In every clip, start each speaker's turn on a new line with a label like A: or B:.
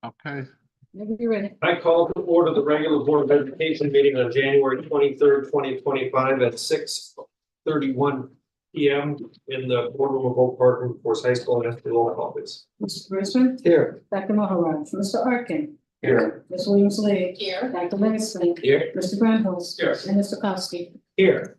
A: Okay,
B: Whenever you're ready.
C: I call to order the regular Board of Education meeting on January 23rd, 2025 at 6:31 p.m. in the boardroom of Oak Park Room, Forest High School, and the roll call, please.
B: Mr. Brisbane.
C: Here.
B: Dr. Maharaj. Mr. Arkin.
C: Here.
B: Ms. Williams-Lee. Here. Dr. Livingston.
C: Here.
B: Mr. Grandhost.
C: Here.
B: And Mr. Kowski.
C: Here.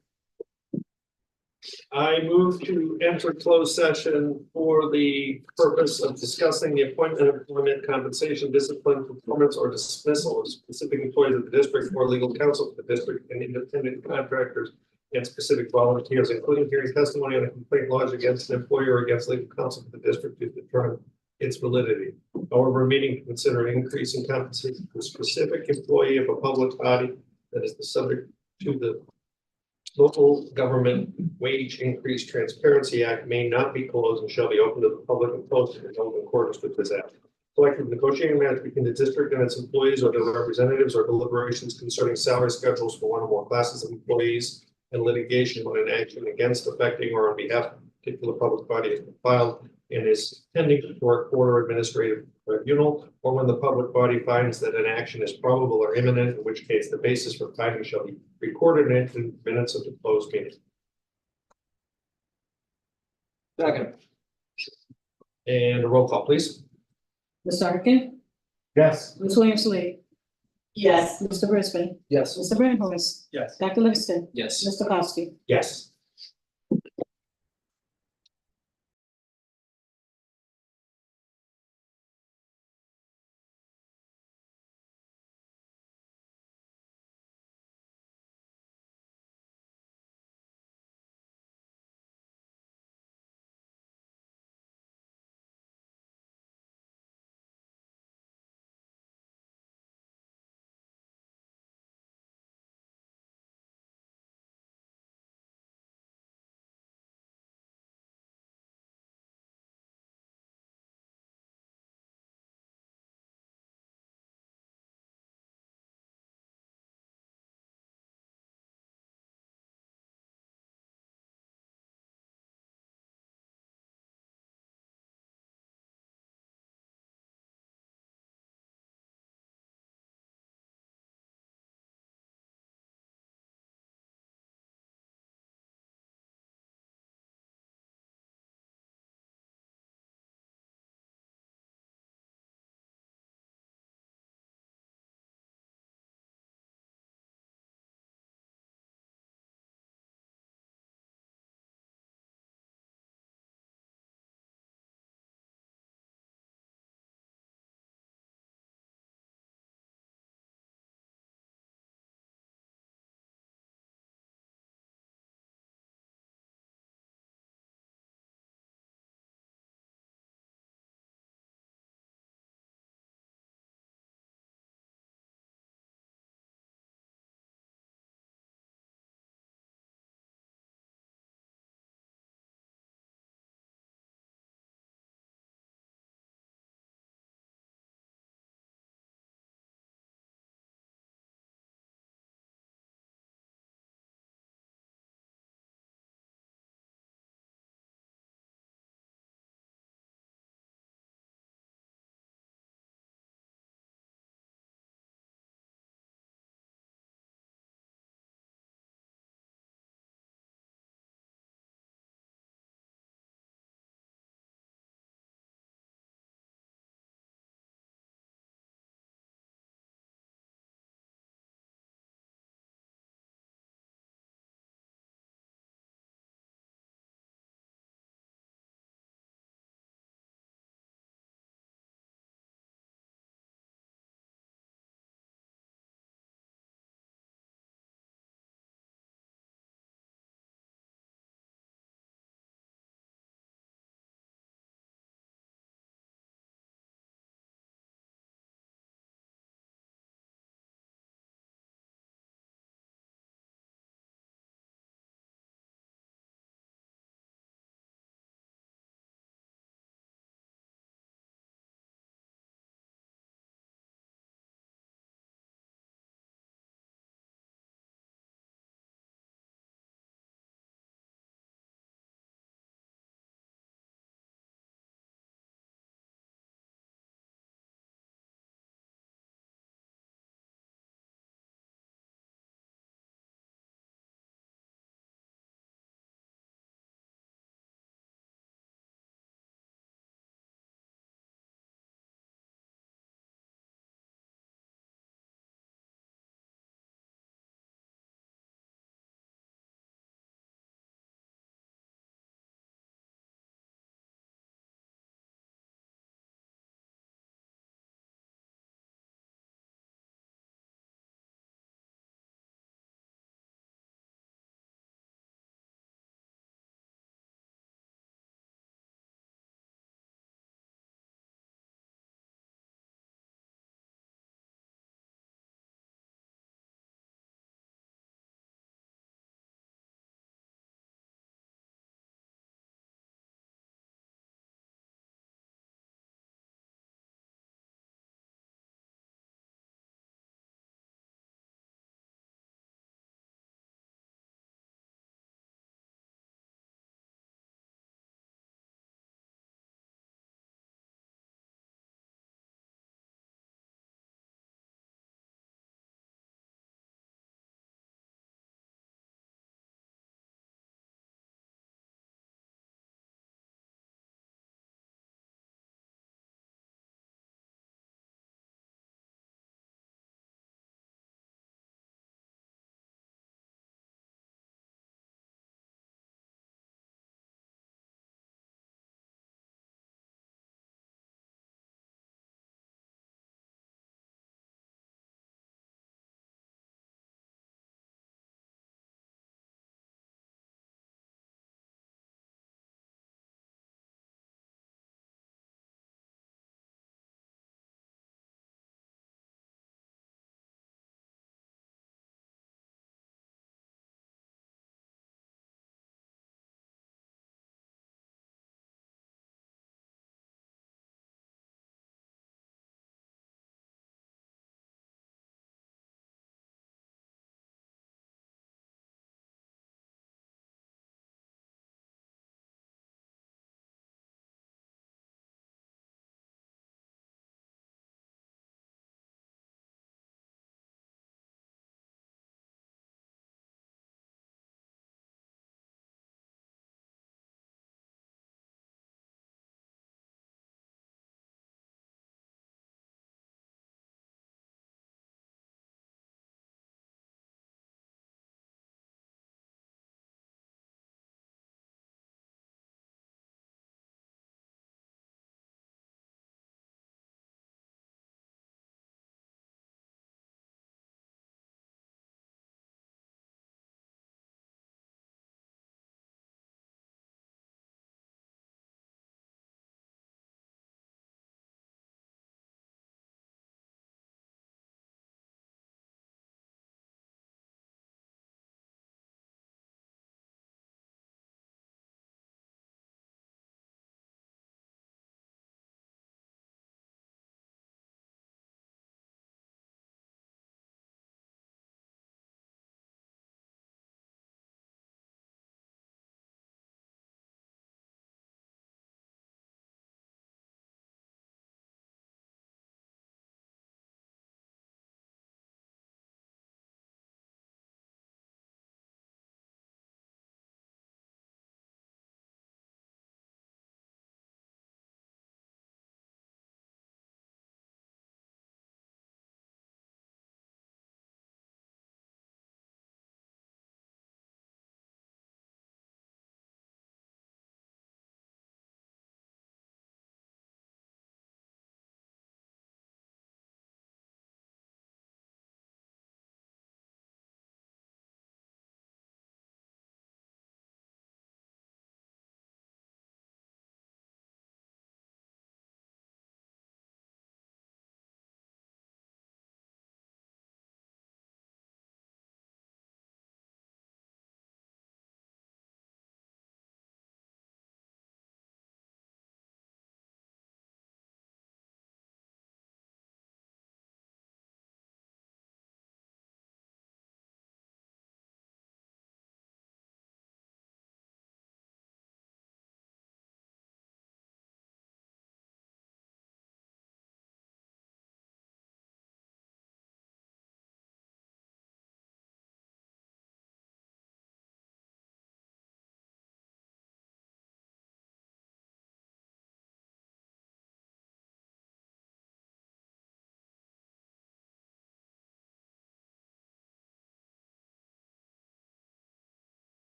C: I move to enter closed session for the purpose of discussing the appointment, employment, compensation, discipline, performance, or dismissal of specific employees of the district or legal counsel for the district and independent contractors and specific volunteers, including hearing testimony on a complaint lodged against an employer or against legal counsel for the district to determine its validity. However, a meeting to consider increasing compensation for a specific employee of a public body that is the subject to the Local Government Wage Increase Transparency Act may not be closed and shall be open to the public and posted in accordance with this act. Collective negotiating matters between the district and its employees or their representatives or deliberations concerning salary schedules for one or more classes of employees and litigation when an action against affecting or on behalf of a particular public body is filed and is pending before a court or administrative tribunal, or when the public body finds that an action is probable or imminent, in which case the basis for finding shall be recorded in minutes of the closed meeting. Second. And a roll call, please.
B: Mr. Arkin.
C: Yes.
B: Ms. Williams-Lee.
D: Yes.
B: Mr. Brisbane.
C: Yes.
B: Mr. Grandhost.
C: Yes.
B: Dr. Livingston.
C: Yes.
B: Mr. Kowski.
C: Yes.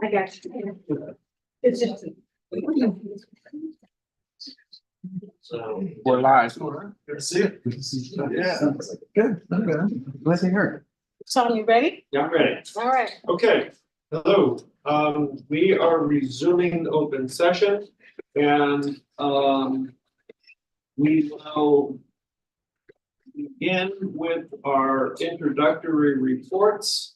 B: I got you. It's just.
C: So.
A: We're live.
C: Good to see you. Yeah.
A: Good. Okay. Glad to hear it.
B: So you ready?
C: Yeah, I'm ready.
B: All right.
C: Okay, hello. We are resuming open session and we will begin with our introductory reports.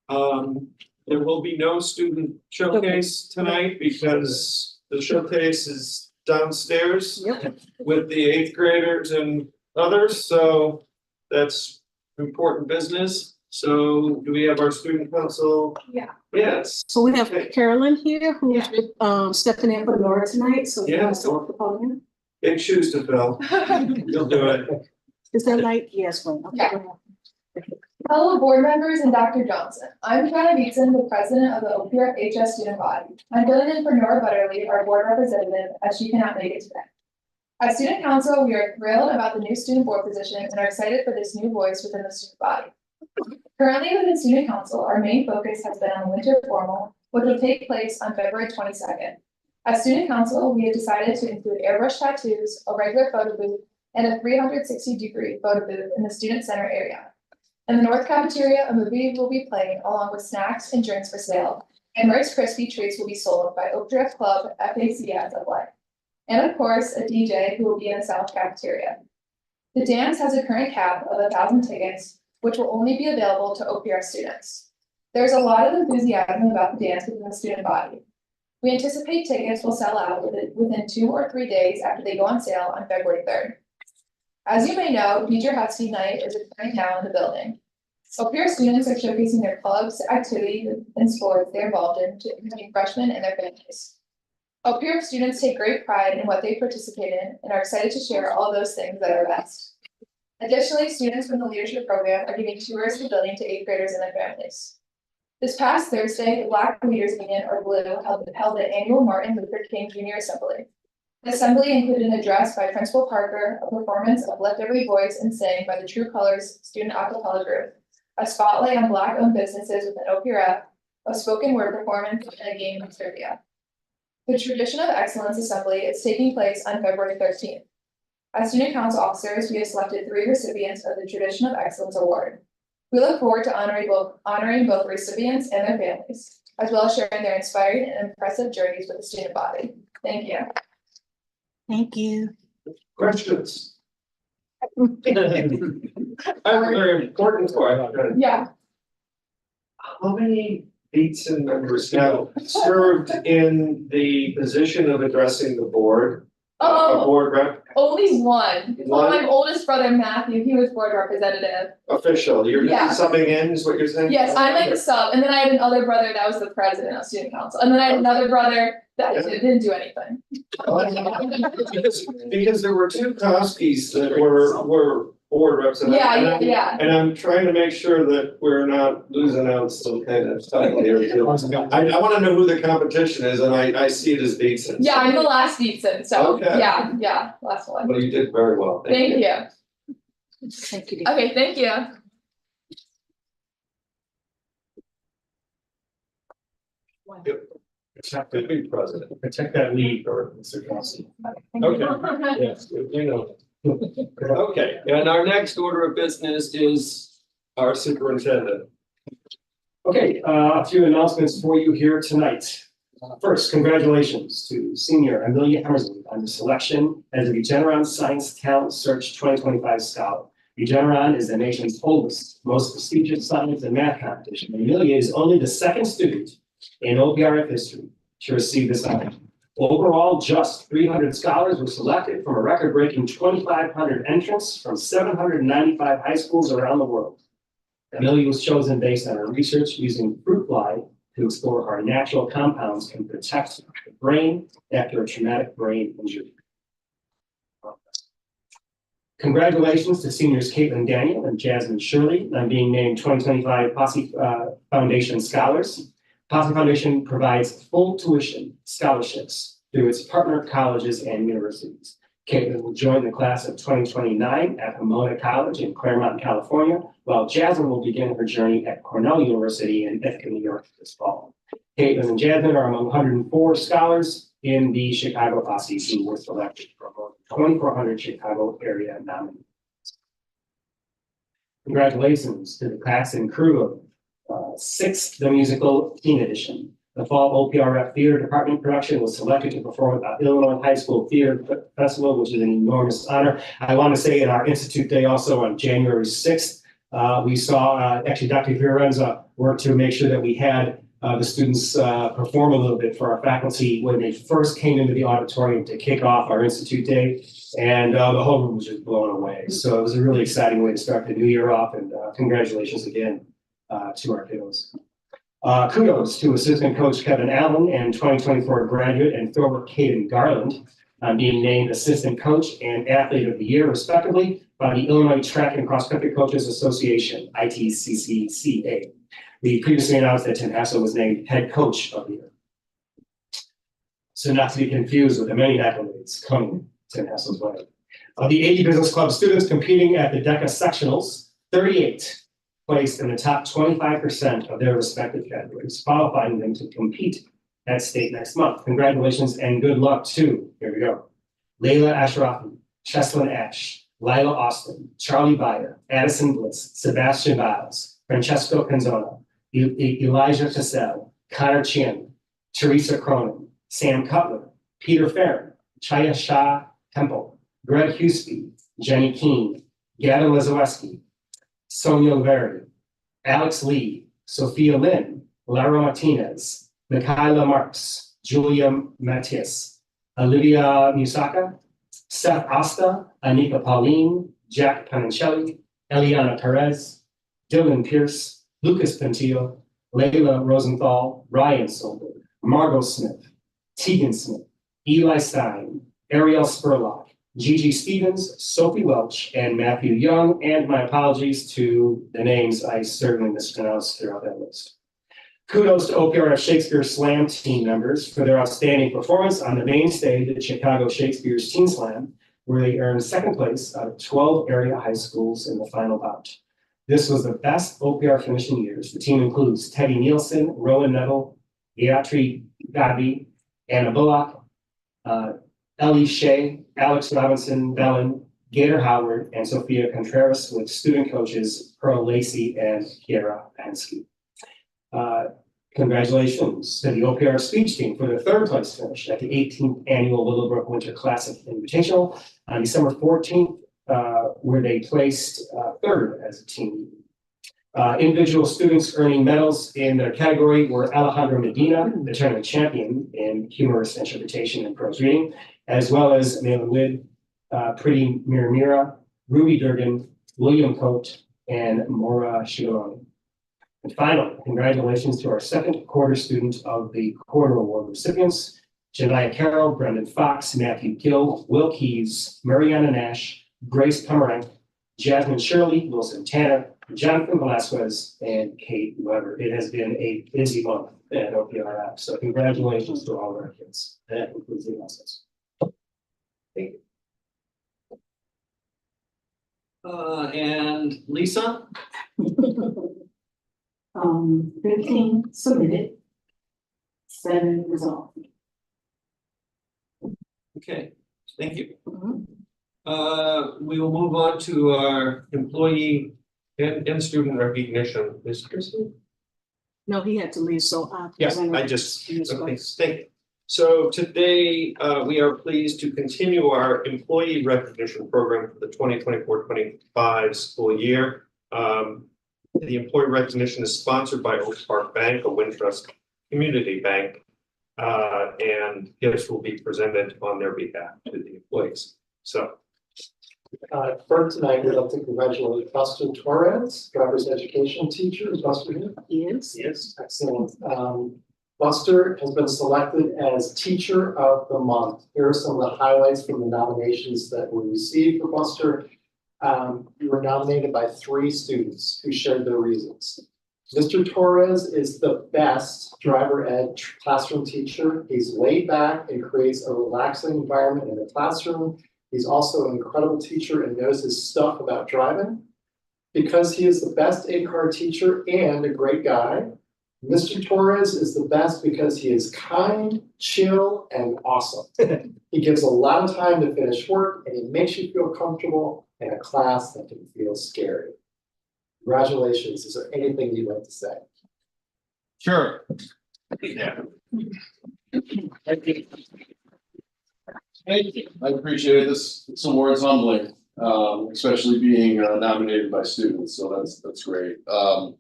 C: There will be no student showcase tonight because the showcase is downstairs
B: Yep.
C: with the eighth graders and others, so that's important business. So do we have our student council?
B: Yeah.
C: Yes.
B: So we have
C: Okay.
B: Carolyn here who's stepping in for Nora tonight, so.
C: Yeah.
B: So the podium.
C: Big shoes to fill. You'll do it.
B: Is that light? Yes, well, okay.
D: Hello, board members and Dr. Johnson. I'm Joanna Beatson, the president of the OPRHS student body. I'm filling in for Nora Butterly, our board representative, as she cannot make it today. As student council, we are thrilled about the new student board position and are excited for this new voice within the student body. Currently within student council, our main focus has been on winter formal, which will take place on February 22nd. As student council, we have decided to include airbrush tattoos, a regular photo booth, and a 360-degree photo booth in the student center area. In the North Cafeteria, a movie will be playing along with snacks and drinks for sale, and Rice Krispie treats will be sold by Oak Drift Club FACS of Life. And of course, a DJ who will be in the South Cafeteria. The dance has a current cap of 1,000 tickets, which will only be available to OPR students. There's a lot of enthusiasm about the dance within the student body. We anticipate tickets will sell out within 2 or 3 days after they go on sale on February 3rd. As you may know, Teacher Husky Night is occurring now in the building. OPR students are showcasing their clubs, activities, and sports they're involved in to including freshmen and their families. OPR students take great pride in what they participate in and are excited to share all those things that are best. Additionally, students from the leadership program are giving tours of the building to 8th graders and their families. This past Thursday, the Black Leaders Union, or BLUE, held the annual Martin Luther King Jr. Assembly. The assembly included an address by Principal Parker, a performance of Lift Every Voice and Sing by the True Colors student a cappella group, a spotlight on Black-owned businesses with an OPRF, a spoken word performance, and a game of trivia. The Tradition of Excellence Assembly is taking place on February 13th. As student council officers, we have selected 3 recipients of the Tradition of Excellence Award. We look forward to honoring both recipients and their families, as well as sharing their inspiring and impressive journeys with the student body. Thank you.
B: Thank you.
C: Questions? I have a very important question.
D: Yeah.
C: How many Beatson members have served in the position of addressing the board? A board rep
D: Only one.
C: One?
D: My oldest brother, Matthew, he was board representative.
C: official, you're
D: Yeah.
C: subbing in, is what you're saying?
D: Yes, I'm like the sub, and then I had another brother that was the president of student council, and then I had another brother that didn't do anything.
C: Because there were 2 Koskis that were board reps. And
D: Yeah.
C: And I'm trying to make sure that we're not losing out some kind of title here too. I wanna know who the competition is, and I see it as Beatson.
D: Yeah, I'm the last Beatson, so,
C: Okay.
D: yeah, last one.
C: Well, you did very well.
D: Thank you.
B: Thank you.
D: Okay, thank you.
C: Could be president.
E: Protect that lead or Mr. Johnson.
C: Okay. Yes, you know. Okay, and our next order of business is our superintendent.
E: Okay, a few announcements for you here tonight. First, congratulations to senior Amelia Emerson on the selection as a Regeneron Science Talent Search 2025 Scholar. Regeneron is the nation's oldest, most prestigious science and math competition. Amelia is only the 2nd student in OPRF history to receive this honor. Overall, just 300 scholars were selected from a record-breaking 2,500 entrants from 795 high schools around the world. Amelia was chosen based on her research using fruit fly to explore how natural compounds can protect the brain after a traumatic brain injury. Congratulations to seniors Caitlin Daniel and Jasmine Shirley on being named 2025 Posse Foundation Scholars. Posse Foundation provides full tuition scholarships through its partner colleges and universities. Caitlin will join the class of 2029 at Pomona College in Claremont, California, while Jasmine will begin her journey at Cornell University in Ithaca, New York this fall. Caitlin and Jasmine are among 104 scholars in the Chicago Posse who were selected from 2,400 Chicago area nominees. Congratulations to the class and crew of Sixth, the Musical Teen Edition. The Fall OPRF Theater Department production was selected to perform at the Illinois High School Theater Festival, which is an enormous honor. I want to say at our Institute Day also on January 6th, we saw actually Dr. Fiorenza work to make sure that we had the students perform a little bit for our faculty when they first came into the auditorium to kick off our Institute Day. And the whole room was just blown away. So it was a really exciting way to start the new year off. And congratulations again to our kiddos. Kudos to assistant coach Kevin Allen and 2024 graduate and thrower Caden Garland on being named assistant coach and athlete of the year, respectively, by the Illinois Track and Cross Country Coaches Association, ITCCCA. We previously announced that Tim Hassel was named head coach of the year. So not to be confused with the many accolades coming Tim Hassel's way. Of the 80 Business Club students competing at the DECA sectionals, 38 placed in the top 25% of their respective categories, qualifying them to compete at state next month. Congratulations and good luck to, here we go, Layla Ashrafi, Cheslin Ash, Lila Austin, Charlie Byer, Addison Bliss, Sebastian Biles, Francesco Canzona, Elijah Cassell, Connor Chin, Teresa Cronin, Sam Cutler, Peter Farron, Chaya Shah Temple, Greg Husby, Jenny Keene, Gavin Lazoweski, Sonia Verdi, Alex Lee, Sophia Lynn, Lara Martinez, Mikhaila Marks, Julia Matias, Olivia Musaka, Seth Asta, Anika Pauline, Jack Panincelli, Eliana Perez, Dylan Pierce, Lucas Pentillo, Layla Rosenthal, Ryan Solberg, Margot Smith, Tegan Smith, Eli Stein, Ariel Spurlock, Gigi Stevens, Sophie Welch, and Matthew Young, and my apologies to the names I certainly mispronounced throughout that list. Kudos to OPRF Shakespeare Slam team members for their outstanding performance on the main stage at Chicago Shakespeare's Teen Slam, where they earned second place out of 12 area high schools in the final bout. This was the best OPR finish in years. The team includes Teddy Nielsen, Rowan Nettle, Gayatri Gabi, Anna Bullock, Ellie Shea, Alex Robinson, Bellin, Gator Howard, and Sophia Contreras, with student coaches Pearl Lacey and Kiara Pansky. Congratulations to the OPR speech team for their third place finish at the 18th annual Willowbrook Winter Classic Invitational on December 14th, where they placed third as a team. Individual students earning medals in their category were Alejandro Medina, the tournament champion in humorous interpretation and prose reading, as well as Malin Wood, Pretty Miramira, Ruby Durgan, William Coate, and Maura Shigaroni. And finally, congratulations to our second quarter student of the quarter award recipients, Janaya Carroll, Brendan Fox, Matthew Gill, Will Keys, Mariana Nash, Grace Pomerank, Jasmine Shirley, Wilson Tanner, Jonathan Velasquez, and Kate Weber. It has been a busy month at OPRF, so congratulations to all of our kids. That concludes the announcements. Thank you.
A: And Lisa?
B: 15 submitted, 7 resolved.
A: Okay, thank you.
B: Mhm.
C: We will move on to our employee and student recognition. Ms. Kristen?
B: No, he had to leave, so
C: Yes, I just, okay, thank you. So today, we are pleased to continue our employee recognition program for the 2024-25 school year. The employee recognition is sponsored by Oak Park Bank, a Wintrust community bank, and gifts will be presented on their behalf to the employees. So.
F: For tonight, we'd like to congratulate Buster Torres, driver's education teacher. Is Buster here?
B: Yes.
C: Yes.
F: Excellent. Buster has been selected as Teacher of the Month. Here are some of the highlights from the nominations that were received for Buster. You were nominated by 3 students who shared their reasons. Mr. Torres is the best driver ed classroom teacher. He's laid back and creates a relaxing environment in the classroom. He's also an incredible teacher and knows his stuff about driving. Because he is the best in-car teacher and a great guy, Mr. Torres is the best because he is kind, chill, and awesome. He gives a lot of time to finish work and he makes you feel comfortable in a class that can feel scary. Congratulations. Is there anything you'd like to say?
G: Sure. Yeah. Thank you. I appreciate this. This award's humbling, especially being nominated by students. So that's great. I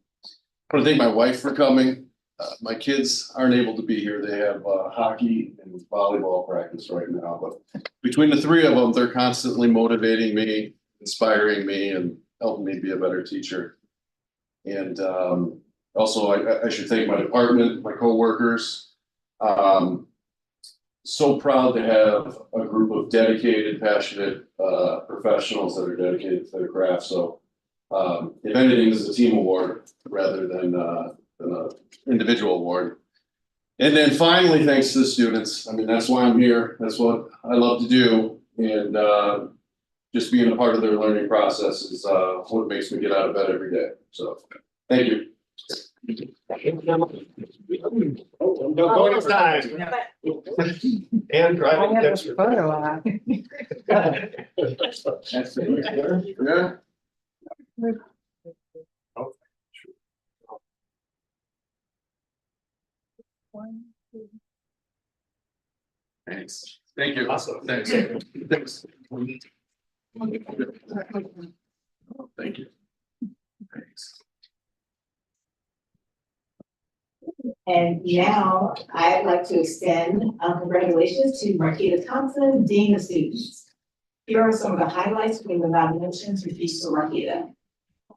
G: want to thank my wife for coming. My kids aren't able to be here. They have hockey and volleyball practice right now. But between the three of them, they're constantly motivating me, inspiring me, and helping me be a better teacher. And also, I should thank my department, my coworkers. So proud to have a group of dedicated, passionate professionals that are dedicated to their craft. So if anything, this is a team award rather than an individual award. And then finally, thanks to the students. I mean, that's why I'm here. That's what I love to do. And just being a part of their learning process is what makes me get out of bed every day. So thank you.
C: No bonus time. And driving.
B: That's photo.
G: That's it. Yeah. Thanks. Thank you.
C: Awesome.
G: Thanks. Thanks. Thank you. Thanks.
H: And now I'd like to extend congratulations to Marquita Thompson, Dean of Students. Here are some of the highlights from the nominations received for Marquita.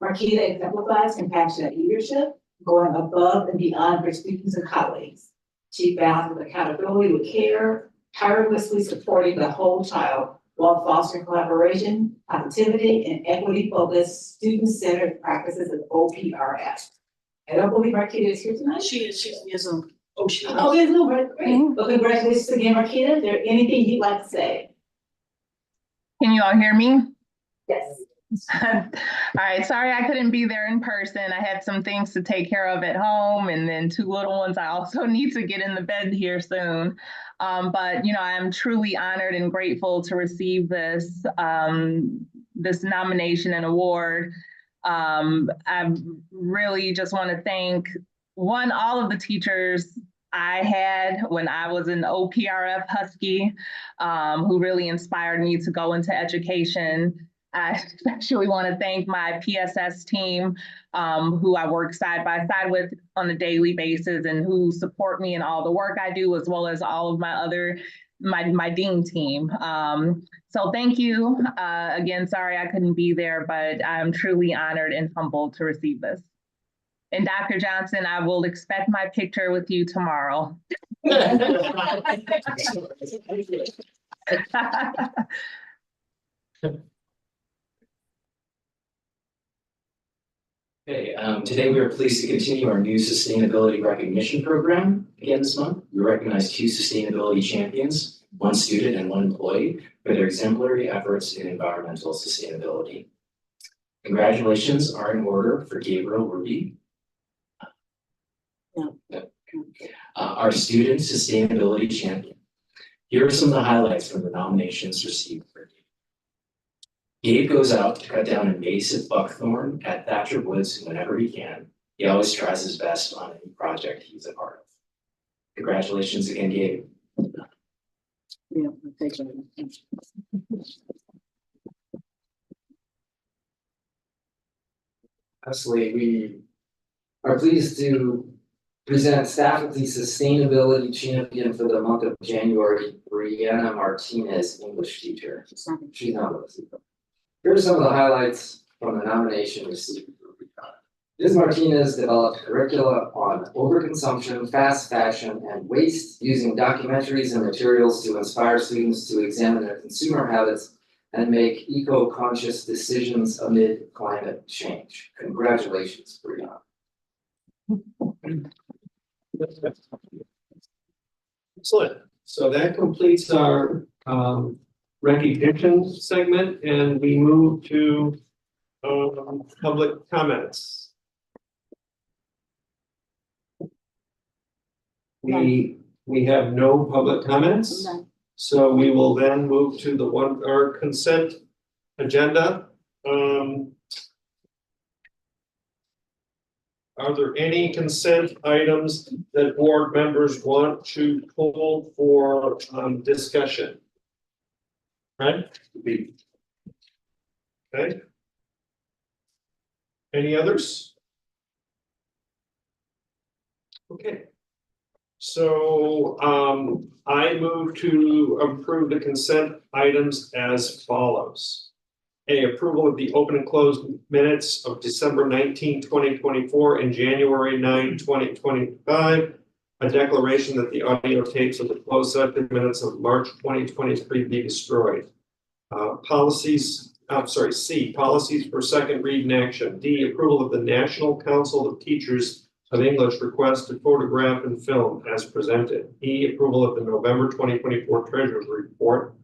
H: Marquita exemplifies compassionate leadership, going above and beyond for students and colleagues. She balances accountability with care, tirelessly supporting the whole child while fostering collaboration, positivity, and equity-focused, student-centered practices of OPRF. I don't believe Marquita is here tonight.
B: She's Zoom. Oh, she.
H: Oh, yes, no, great. Well, congratulations again, Marquita. Is there anything you'd like to say?
I: Can you all hear me?
H: Yes.
I: All right, sorry I couldn't be there in person. I had some things to take care of at home and then two little ones I also need to get in the bed here soon. But you know, I'm truly honored and grateful to receive this this nomination and award. I really just want to thank all of the teachers I had when I was an OPRF Husky, who really inspired me to go into education. I especially want to thank my PSS team, who I work side by side with on a daily basis and who support me in all the work I do, as well as all of my dean team. So thank you. Again, sorry I couldn't be there, but I'm truly honored and humbled to receive this. And Dr. Johnson, I will expect my picture with you tomorrow.
A: Okay, today we are pleased to continue our new sustainability recognition program. Again this month, we recognize 2 sustainability champions, 1 student and 1 employee, for their exemplary efforts in environmental sustainability. Congratulations are in order for Gabriel Ruby. Our student sustainability champion. Here are some of the highlights from the nominations received for Gabe. Gabe goes out to cut down invasive buckthorn at Thatcher Woods whenever he can. He always tries his best on any project he's a part of. Congratulations again, Gabe.
B: Yeah, thank you.
J: Lastly, we are pleased to present Faculty Sustainability Champion for the month of January, Brianna Martinez, English teacher. She's not with us. Here are some of the highlights from the nomination received. Ms. Martinez developed curricula on overconsumption, fast fashion, and waste, using documentaries and materials to inspire students to examine their consumer habits and make eco-conscious decisions amid climate change. Congratulations, Brianna.
C: Excellent. So that completes our recognition segment, and we move to public comments. We have no public comments.
B: None.
C: So we will then move to our consent agenda. Are there any consent items that board members want to pull for discussion? Right? Okay. Any others? Okay. So I move to approve the consent items as follows. A, approval of the open and closed minutes of December 19, 2024 and January 9, 2025. A declaration that the audio tapes of the closed session minutes of March 2023 be destroyed. C, policies for second read and action. D, approval of the National Council of Teachers of English request to photograph and film as presented. E, approval of the November 2024 Treasurer's Report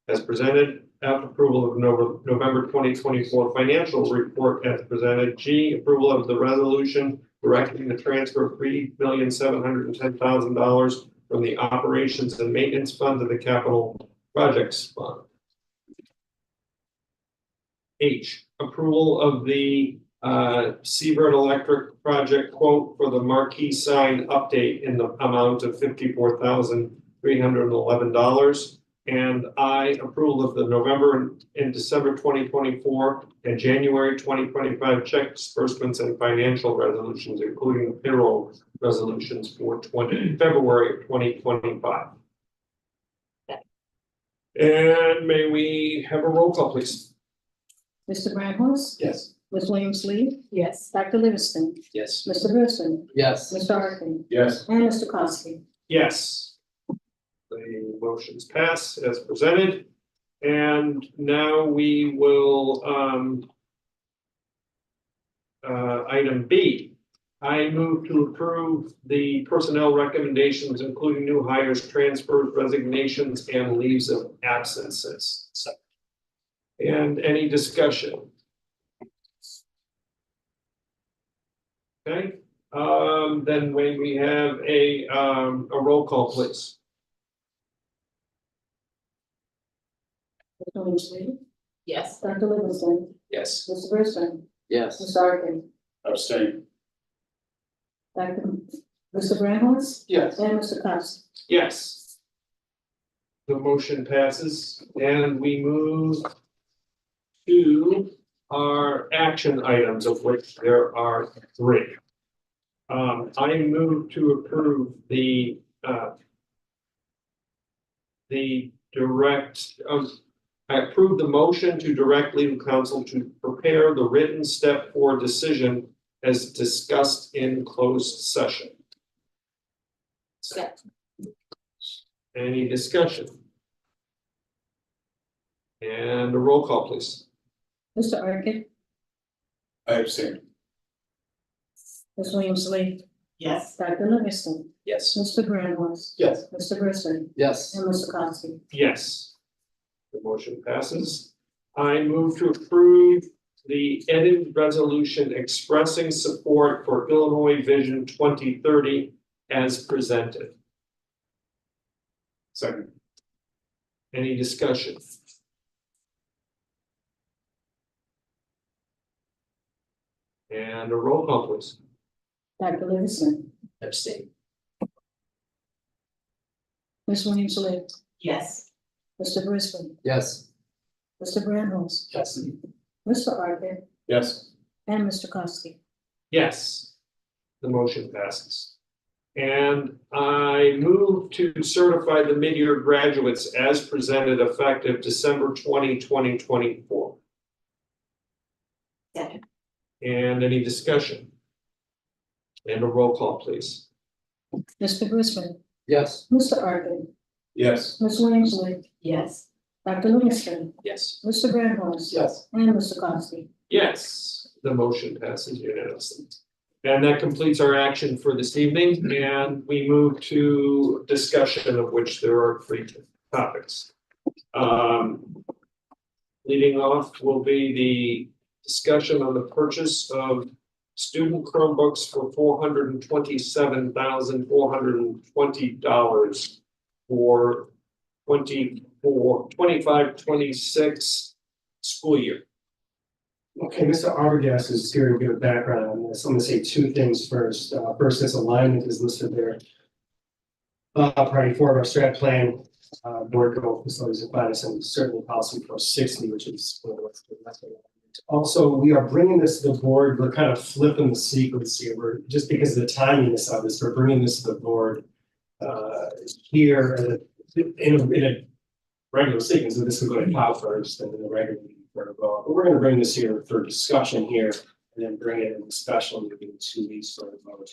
C: as presented. F, approval of November 2024 financial report as presented. G, approval of the resolution directing the transfer of $3,710,000 from the operations and maintenance fund to the capital projects fund. H, approval of the Seabird Electric project quote for the marquee sign update in the amount of $54,311. And I, approval of the November and December 2024 and January 2025 check disbursements and financial resolutions, including the payroll resolutions for February of 2025. And may we have a roll call, please?
B: Mr. Grandhouse,
C: Yes.
B: Ms. Williams Lee,
H: Yes.
B: Dr. Livingston,
J: Yes.
B: Mr. Wilson,
F: Yes.
B: Mr. Arkin,
G: Yes.
B: and Mr. Costi.
C: Yes. The motions pass as presented. And now we will, item B. I move to approve the personnel recommendations, including new hires, transfers, resignations, and leaves of absences. And any discussion? Okay, then when we have a roll call, please.
B: Ms. Williams Lee,
H: Yes.
B: Dr. Livingston,
J: Yes.
B: Mr. Wilson,
J: Yes.
B: Mr. Arkin,
G: Abstain.
B: Mr. Grandhouse,
C: Yes.
B: and Mr. Costi.
C: Yes. The motion passes and we move to our action items, of which there are 3. I move to approve the I approve the motion to direct legal counsel to prepare the written step 4 decision as discussed in closed session.
H: Second.
C: Any discussion? And a roll call, please.
B: Mr. Arkin,
G: I abstain.
B: Ms. Williams Lee,
H: Yes.
B: Dr. Livingston,
J: Yes.
B: Mr. Grandhouse,
F: Yes.
B: Mr. Wilson,
F: Yes.
B: and Mr. Costi.
C: Yes. The motion passes. I move to approve the edited resolution expressing support for Illinois Vision 2030 as presented.
G: Second.
C: Any discussion? And a roll call, please.
B: Dr. Livingston,
J: Abstain.
B: Ms. Williams Lee,
H: Yes.
B: Mr. Brisbane,
F: Yes.
B: Mr. Grandhouse,
F: Yes.
B: Mr. Arkin,
G: Yes.
B: and Mr. Costi.
C: Yes. The motion passes. And I move to certify the mid-year graduates as presented effective December 2024.
H: Second.
C: And any discussion? And a roll call, please.
B: Mr. Brisbane,
F: Yes.
B: Mr. Arkin,
G: Yes.
B: Ms. Williams Lee,
H: Yes.
B: Dr. Livingston,
J: Yes.
B: Mr. Grandhouse,
F: Yes.
B: and Mr. Costi.
C: Yes, the motion passes unanimously. And that completes our action for this evening, and we move to discussion, of which there are 3 topics. Leading off will be the discussion on the purchase of student Chromebooks for $427,420 for 25-26 school year.
E: Okay, Mr. Arbogast is here to give a background on this. I'm gonna say two things first. First, this alignment is listed there. Priority 4 of our strat plan, board goal facilities and finance, and certainly policy 460, which is. Also, we are bringing this to the board. We're kind of flipping the sequence here. We're just because of the timeliness of this, we're bringing this to the board here in a regular sequence. So this will go to Cal first, and then the regular meeting for a vote. But we're going to bring this here for discussion here, and then bring it in the special meeting in 2 weeks for a vote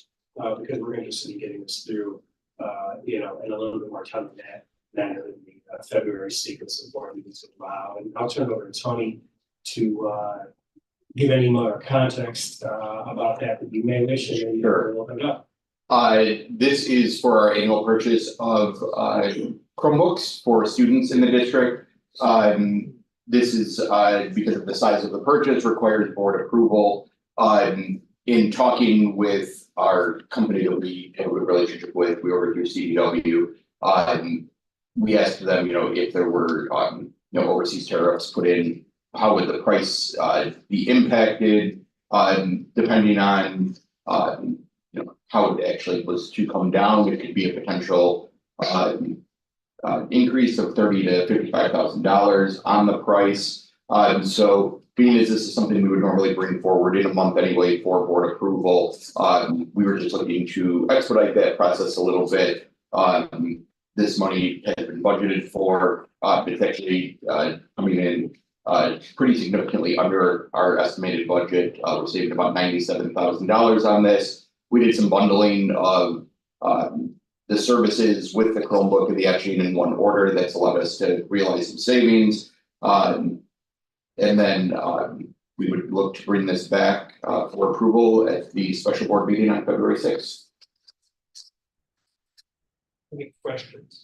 E: because we're interested in getting this through. In a little bit more time than that, than the February sequence of board meetings allow. And I'll turn it over to Tony to give any more context about that you may wish, and then
K: Sure.
E: open it up.
K: This is for our annual purchase of Chromebooks for students in the district. This is because of the size of the purchase requires board approval. In talking with our company that we have a good relationship with, we ordered through CDW. We asked them, if there were, overseas tariffs put in, how would the price be impacted, depending on, how it actually was to come down. It could be a potential increase of $30,000 to $55,000 on the price. So being as this is something we would normally bring forward in a month anyway for board approval, we were just looking to expedite that process a little bit. This money has been budgeted for, it's actually coming in pretty significantly under our estimated budget. We're saving about $97,000 on this. We did some bundling of the services with the Chromebook and the etching in one order. That's allowed us to realize some savings. And then we would look to bring this back for approval at the special board meeting on February 6th.
C: Any questions?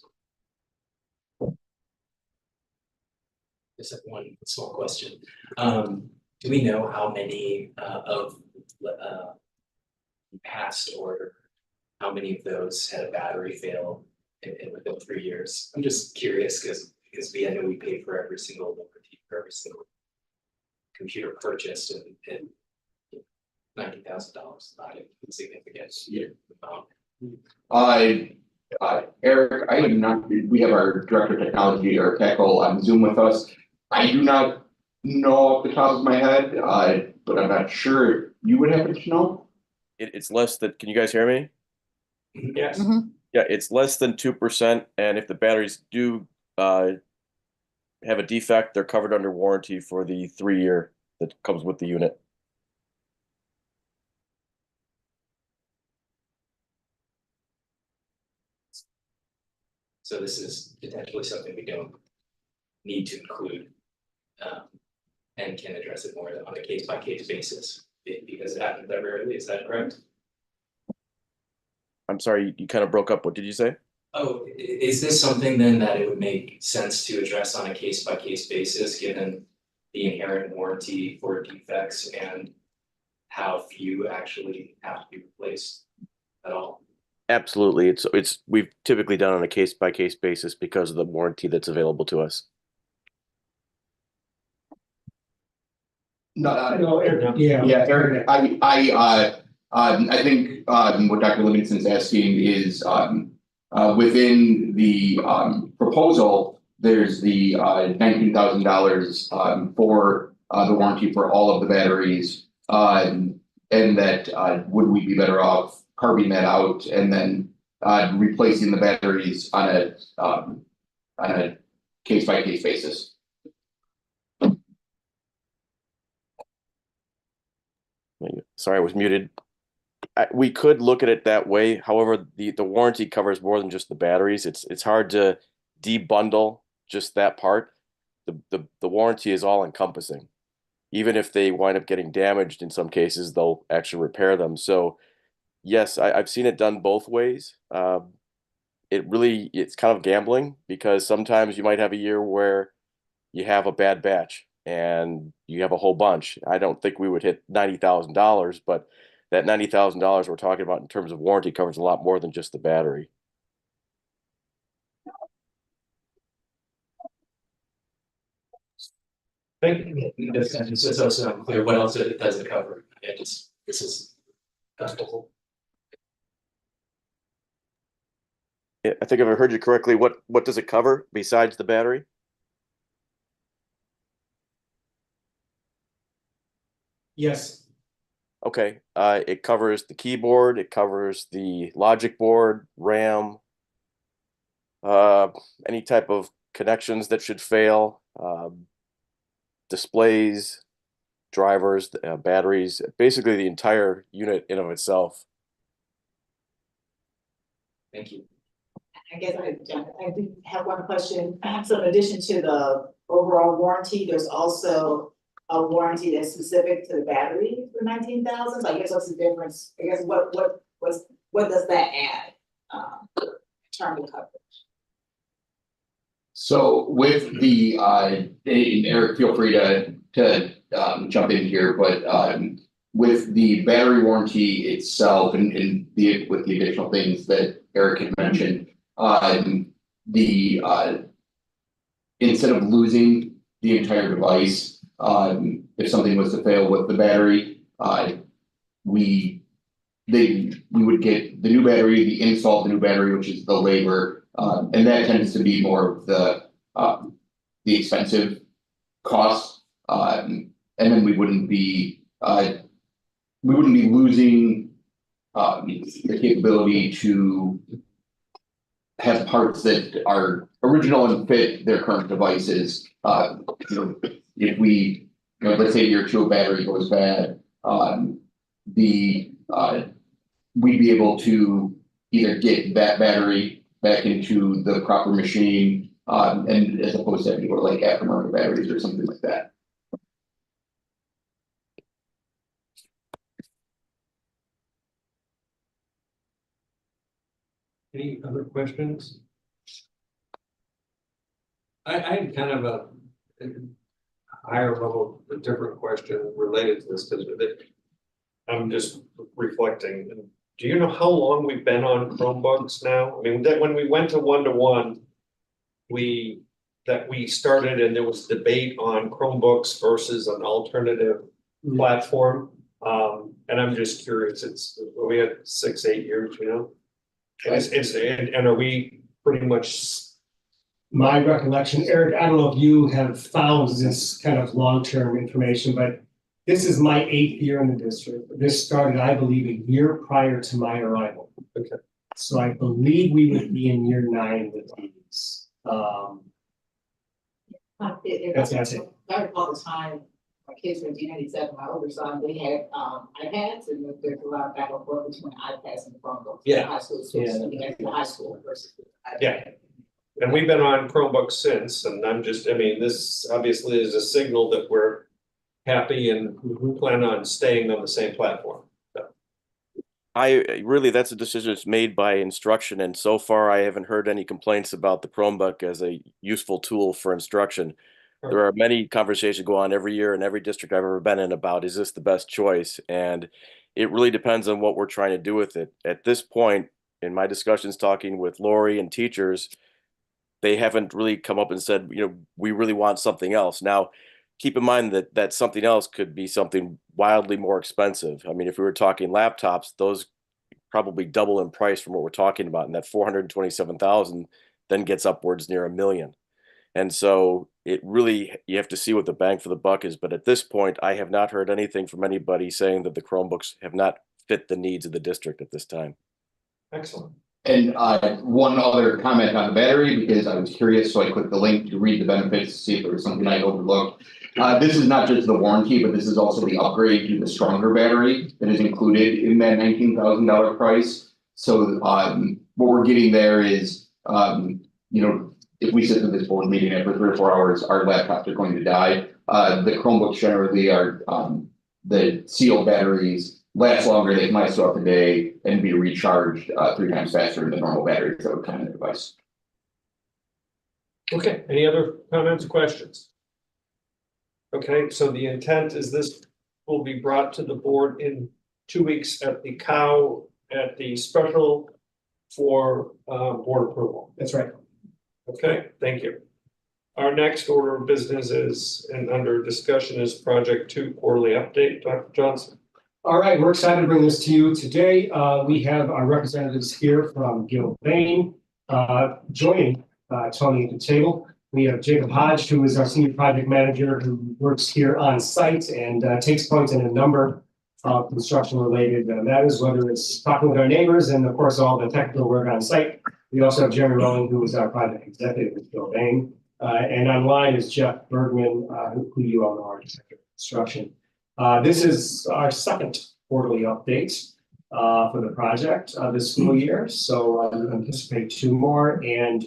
A: Just have one small question. Do we know how many of past order, how many of those had a battery fail within 3 years? I'm just curious because I know we paid for every single warranty for every single computer purchased and $90,000 not a insignificant amount.
K: Eric, I am not, we have our director of technology, Eric Hackle, on Zoom with us. I do not know off the top of my head, but I'm not sure you would happen to know.
L: It's less than, can you guys hear me?
C: Yes.
L: Yeah, it's less than 2%. And if the batteries do have a defect, they're covered under warranty for the 3-year that comes with the unit.
A: So this is potentially something we don't need to include and can address it more on a case-by-case basis because it happens that rarely. Is that correct?
L: I'm sorry, you kind of broke up. What did you say?
A: Oh, is this something then that it would make sense to address on a case-by-case basis, given the inherent warranty for defects and how few actually have to be replaced at all?
L: Absolutely. It's we've typically done on a case-by-case basis because of the warranty that's available to us.
K: No,
E: Eric, yeah.
K: Yeah, Eric, I think what Dr. Livingston's asking is within the proposal, there's the $19,000 for the warranty for all of the batteries, and that would we be better off carving that out and then replacing the batteries on a case-by-case basis.
L: Sorry, I was muted. We could look at it that way. However, the warranty covers more than just the batteries. It's hard to debundle just that part. The warranty is all encompassing. Even if they wind up getting damaged in some cases, they'll actually repair them. So yes, I've seen it done both ways. It's kind of gambling because sometimes you might have a year where you have a bad batch and you have a whole bunch. I don't think we would hit $90,000, but that $90,000 we're talking about in terms of warranty covers a lot more than just the battery.
C: Thank you.
A: It's just also unclear what else it does it cover. This is.
L: I think if I heard you correctly, what does it cover besides the battery?
E: Yes.
L: Okay, it covers the keyboard, it covers the logic board, RAM, any type of connections that should fail, displays, drivers, batteries, basically the entire unit in of itself.
A: Thank you.
H: I guess I do have one question. So in addition to the overall warranty, there's also a warranty that's specific to the battery for 19,000. So I guess what's the difference? I guess what does that add in terms of coverage?
K: So with the, and Eric, feel free to jump in here, but with the battery warranty itself and with the additional things that Eric had mentioned, instead of losing the entire device, if something was to fail with the battery, we would get the new battery, the install of the new battery, which is the labor, and that tends to be more of the expensive cost, and then we wouldn't be losing the capability to have parts that are original and fit their current devices. If we, let's say year 2 a battery goes bad, we'd be able to either get that battery back into the proper machine, and as opposed to having to go to like aftermarket batteries or something like that.
C: Any other questions? I had kind of a higher level, a different question related to this, because I'm just reflecting. Do you know how long we've been on Chromebooks now? I mean, that when we went to 1-to-1, we started and there was debate on Chromebooks versus an alternative platform. And I'm just curious, we had 6-8 years, and are we pretty much?
E: My recollection, Eric, I don't know if you have found this kind of long-term information, but this is my 8th year in the district. This started, I believe, a year prior to my arrival.
C: Okay.
E: So I believe we would be in year 9 with these. That's it.
H: I recall the time my kids were in D97, my older son, they had iPads, and there's a lot of back and forth between iPads and Chromebooks.
C: Yeah.
H: High school, so the high school versus.
C: Yeah. And we've been on Chromebooks since, and this obviously is a signal that we're happy and plan on staying on the same platform. So.
L: That's a decision that's made by instruction, and so far I haven't heard any complaints about the Chromebook as a useful tool for instruction. There are many conversations go on every year in every district I've ever been in about, is this the best choice? And it really depends on what we're trying to do with it. At this point, in my discussions talking with Lori and teachers, they haven't really come up and said, we really want something else. Now, keep in mind that something else could be something wildly more expensive. I mean, if we were talking laptops, those probably double in price from what we're talking about, and that 427,000 then gets upwards near $1 million. And so it really, you have to see what the bang for the buck is. But at this point, I have not heard anything from anybody saying that the Chromebooks have not fit the needs of the district at this time.
C: Excellent.
K: And one other comment on the battery, because I was curious, so I clicked the link to read the benefits to see if there was something I overlooked. This is not just the warranty, but this is also the upgrade to the stronger battery that is included in that $19,000 price. So what we're getting there is, if we sit in this board meeting after 3 or 4 hours, our laptops are going to die. The Chromebooks generally are the sealed batteries last longer, they can last throughout the day and be recharged 3 times faster than the normal batteries that would come in the device.
C: Okay, any other comments, questions? Okay, so the intent is this will be brought to the board in 2 weeks at the cow at the special for board approval.
E: That's right.
C: Okay, thank you. Our next order of business is, and under discussion is project 2 quarterly update. Dr. Johnson.
E: All right, we're excited to bring this to you today. We have our representatives here from Gilbane, joining Tony at the table. We have Jacob Hodge, who is our senior project manager, who works here on site and takes point in a number of construction related matters, whether it's talking with our neighbors and of course all the technical work on site. We also have Jeremy Rowling, who is our project executive with Gilbane. And online is Jeff Bergman, who you all know, our director of construction. This is our second quarterly update for the project this school year. So I anticipate 2 more. And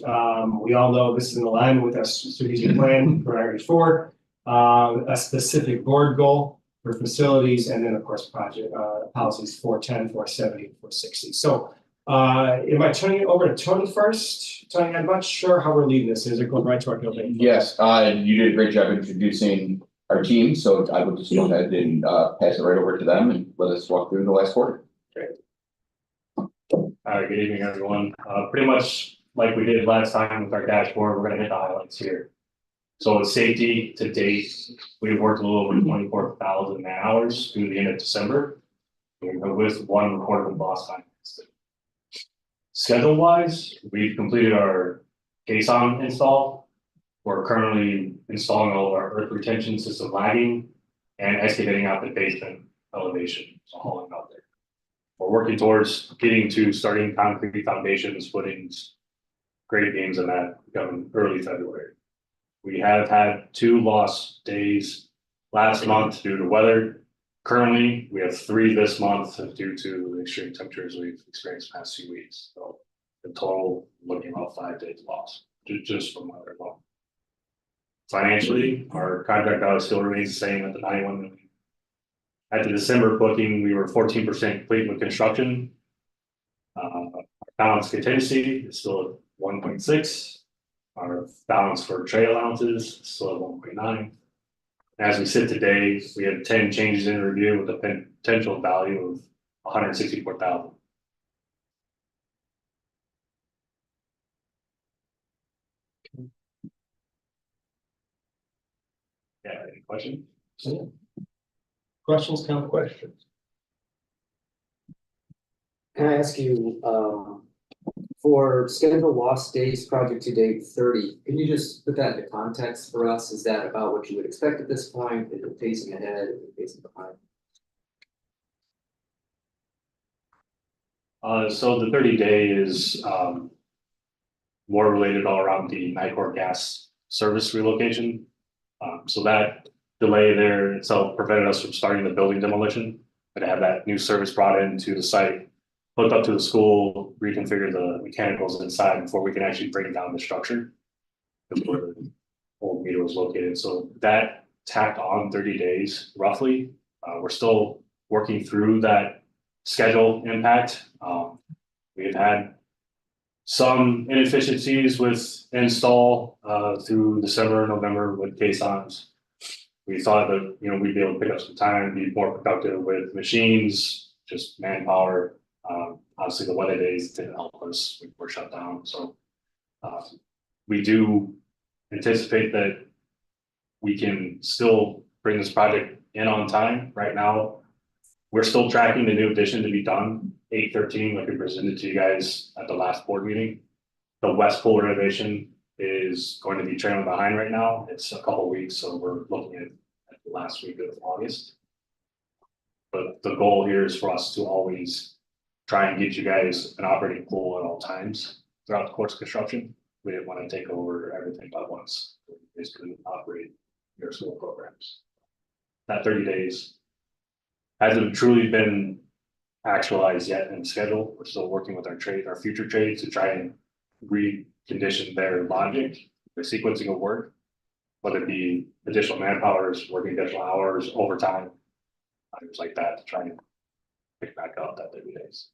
E: we all know this is in alignment with our strategic plan for Irish 4, a specific board goal for facilities, and then of course project policies 410, 470, 460. So am I turning it over to Tony first? Tony, I'm not sure how we're leading this. Is it going right to our building?
K: Yes, you did a great job introducing our team, so I would just go ahead and pass it right over to them and let us walk through the last quarter.
M: All right, good evening, everyone. Pretty much like we did last time with our dashboard, we're gonna hit the highlights here. So with safety to date, we've worked a little over 24,000 man hours through the end of December. With 1 recordable lost time incident. Schedule wise, we've completed our caisson install. We're currently installing all of our earth retention system lagging and excavating out the basement elevation, so hauling out there. We're working towards getting to starting concrete foundations, footings, grade beams, and that coming early February. We have had 2 lost days last month due to weather. Currently, we have 3 this month due to the extreme temperatures we've experienced the past few weeks. So in total, looking about 5 days lost just from weather alone. Financially, our contract value still remains the same at the 91 million. At the December booking, we were 14% complete with construction. Our balance contingency is still at 1.6. Our balance for trade allowances is still at 1.9. As we sit today, we have 10 changes in review with a potential value of 164,000. Yeah, any questions?
E: Questions, comment?
C: Questions?
J: Can I ask you, for scheduled lost days project to date 30, can you just put that into context for us? Is that about what you would expect at this point? Is it pacing ahead? Is it pacing behind?
M: So the 30-day is more related all around the Nicor gas service relocation. So that delay there itself prevented us from starting the building demolition, but to have that new service brought into the site, hooked up to the school, reconfigure the mechanicals inside before we can actually bring down the structure. That's where the old meter was located. So that tacked on 30 days roughly. We're still working through that schedule impact. We've had some inefficiencies with install through December, November with caissons. We thought that we'd be able to pick up some time, be more productive with machines, just manpower. Obviously, the weather days didn't help us. We were shut down, so we do anticipate that we can still bring this project in on time. Right now, we're still tracking the new addition to be done, 813, like we presented to you guys at the last board meeting. The west pool renovation is going to be trailing behind right now. It's a couple weeks, so we're looking at the last week of August. But the goal here is for us to always try and get you guys an operating pool at all times throughout the course of construction. We didn't want to take over everything at once. We just couldn't operate your school programs. That 30 days hasn't truly been actualized yet in schedule. We're still working with our future trades to try and recondition their logic, their sequencing of work, whether it be additional manpowers, working additional hours, overtime, items like that to try and pick back up that 30 days.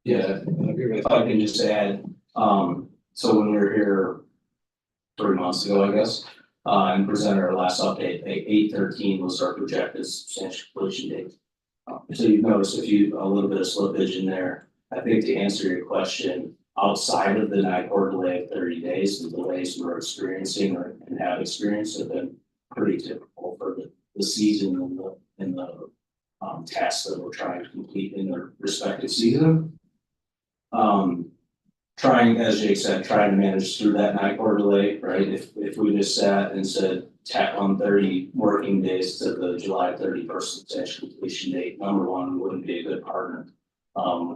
N: Yeah, if I can just add, so when we were here 3 months ago, I guess,
A: and presented our last update. 8/13 was our projected substantial completion date. So you've noticed a little bit of slippage in there. I think to answer your question, outside of the NICOR delay of 30 days, the delays we're experiencing and have experienced have been pretty typical for the season and the tasks that we're trying to complete in their respective season. Trying, as Jake said, trying to manage through that NICOR delay, right? If we just sat and said tack on 30 working days to the July 31st substantial completion date, number one, we wouldn't be a good partner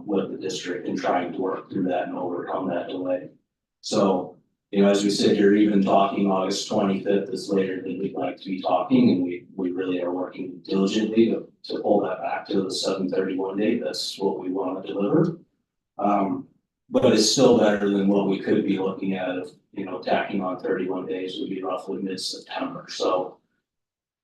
A: with the district in trying to work through that and overcome that delay. So, as we sit here, even talking August 25th is later than we'd like to be talking, and we really are working diligently to pull that back to the 7/31 date. That's what we want to deliver. But it's still better than what we could be looking at if, tacking on 31 days would be roughly mid-September. So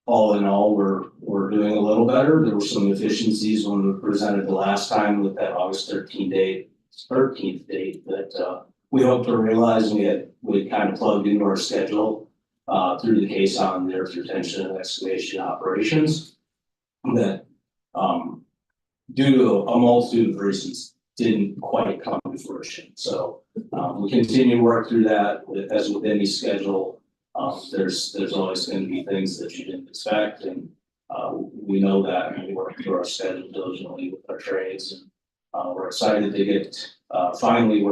A: all in all, we're doing a little better. There were some efficiencies when we presented the last time with that August 13th date that we hope to realize we kind of plugged into our schedule through the case on the earth retention and excavation operations that due to a multitude of reasons didn't quite come to fruition. So we continue to work through that as with any schedule. There's always going to be things that you didn't expect, and we know that, and we work through our schedule diligently with our trades. And we're excited to get finally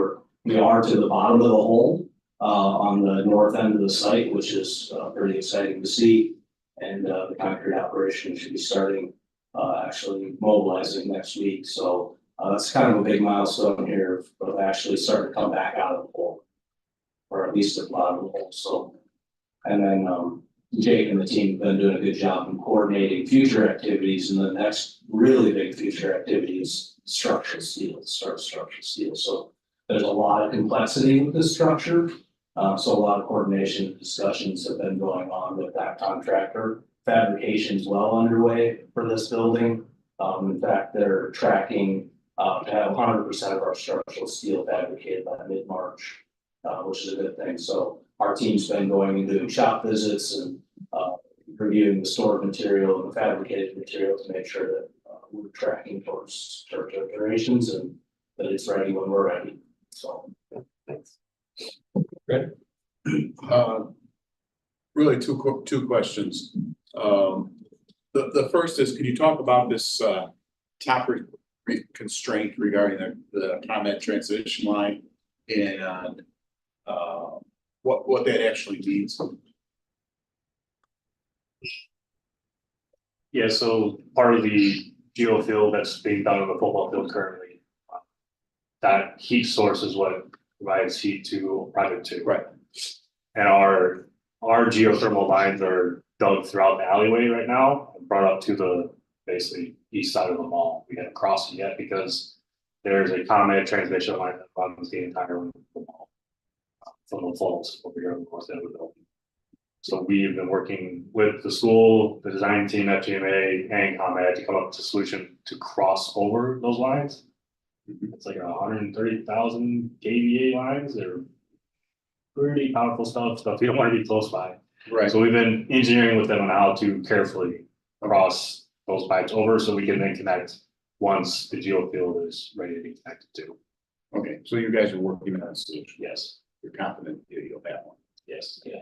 A: we are to the bottom of the hole on the north end of the site, which is pretty exciting to see. And the concrete operation should be starting actually mobilizing next week. So that's kind of a big milestone here of actually starting to come back out of the hole, or at least at the bottom of the hole. So, and then Jake and the team have been doing a good job in coordinating future activities, and the next really big future activity is structural steel, structural steel. So there's a lot of complexity with this structure. So a lot of coordination and discussions have been going on with that contractor. Fabrication is well underway for this building. In fact, they're tracking to have 100% of our structural steel fabricated by mid-March, which is a good thing. So our team's been going and doing shop visits and reviewing the stored material and the fabricated material to make sure that we're tracking towards church operations and that it's ready when we're ready. So, thanks.
O: Good. Really two questions. The first is, can you talk about this top constraint regarding the comment transmission line and what that actually means?
M: Yeah, so part of the geofield that's being done on the football field currently, that heat source is what provides heat to Project 2.
O: Right.
M: And our geothermal lines are dug throughout the alleyway right now and brought up to the basically east side of the mall. We haven't crossed it yet because there's a common transmission line that runs the entire length of the mall from the falls over here on the north end of the building. So we've been working with the school, the design team, FGMA, and ComEd to come up with a solution to cross over those lines. It's like 130,000 kVA lines. They're pretty powerful stuff we don't want to be close by.
O: Right.
M: So we've been engineering with them on how to carefully cross those pipes over so we can then connect once the geofield is ready to be connected to.
O: Okay, so you guys are working on a solution.
M: Yes.
O: You're confident you'll have one.
M: Yes.
A: Yeah,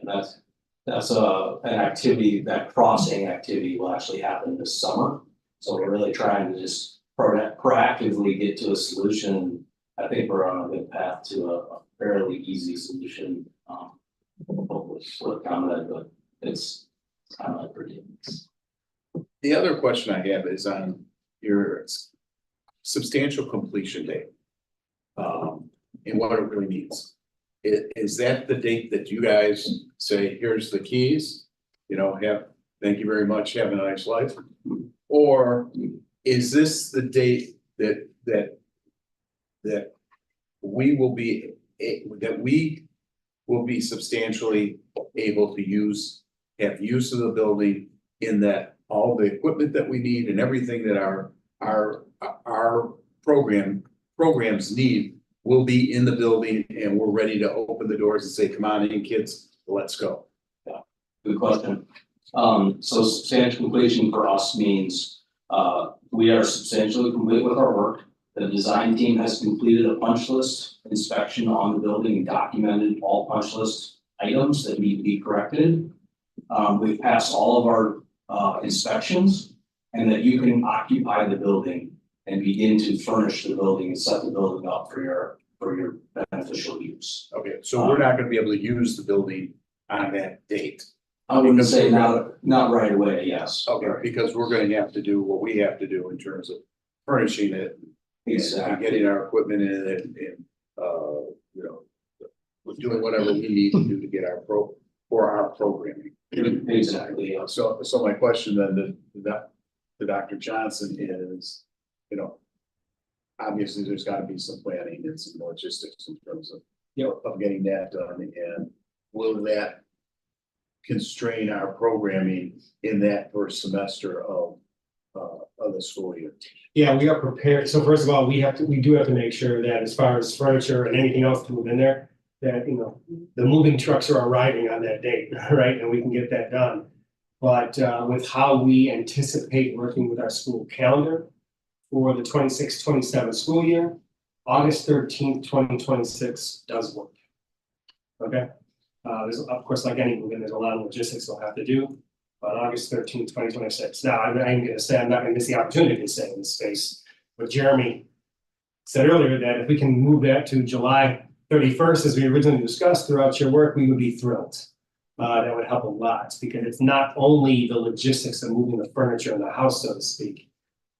A: that's an activity, that crossing activity will actually happen this summer. So we're really trying to just proactively get to a solution. I think we're on a good path to a fairly easy solution. Hopefully with ComEd, but it's kind of like ridiculous.
O: The other question I have is on your substantial completion date. And what it really means. Is that the date that you guys say, here's the keys, thank you very much, have a nice life? Or is this the date that we will be substantially able to have use of the building, in that all the equipment that we need and everything that our programs need will be in the building, and we're ready to open the doors and say, come on in, kids, let's go?
N: Good question. So substantial completion for us means, we are substantially complete with our work. The design team has completed a punch list inspection on the building and documented all punch list items that need to be corrected. We've passed all of our, inspections, and that you can occupy the building and begin to furnish the building and set the building up for your beneficial use.
O: Okay, so we're not gonna be able to use the building on that date.
N: I wouldn't say not right away, yes.
O: Okay, because we're gonna have to do what we have to do in terms of furnishing it. And
N: Exactly.
O: getting our equipment in it and, you know, we're doing whatever we need to do to get for our programming.
N: Exactly, yes.
O: So my question then to Dr. Johnson is, you know, obviously there's gotta be some planning and some logistics in terms of, of getting that done, and will that constrain our programming in that first semester of the school year?
E: Yeah, we are prepared. So first of all, we do have to make sure that as far as furniture and anything else to move in there, that, you know, the moving trucks are arriving on that date, right? And we can get that done. But with how we anticipate working with our school calendar for the 26-27 school year, August 13th, 2026 does work. Okay? There's, of course, like any moving, there's a lot of logistics we'll have to do. But August 13th, 2026. Now, I'm gonna say, I'm not gonna miss the opportunity to say in this space, but Jeremy said earlier that if we can move that to July 31st, as we originally discussed throughout your work, we would be thrilled. That would help a lot, because it's not only the logistics of moving the furniture in the house, so to speak,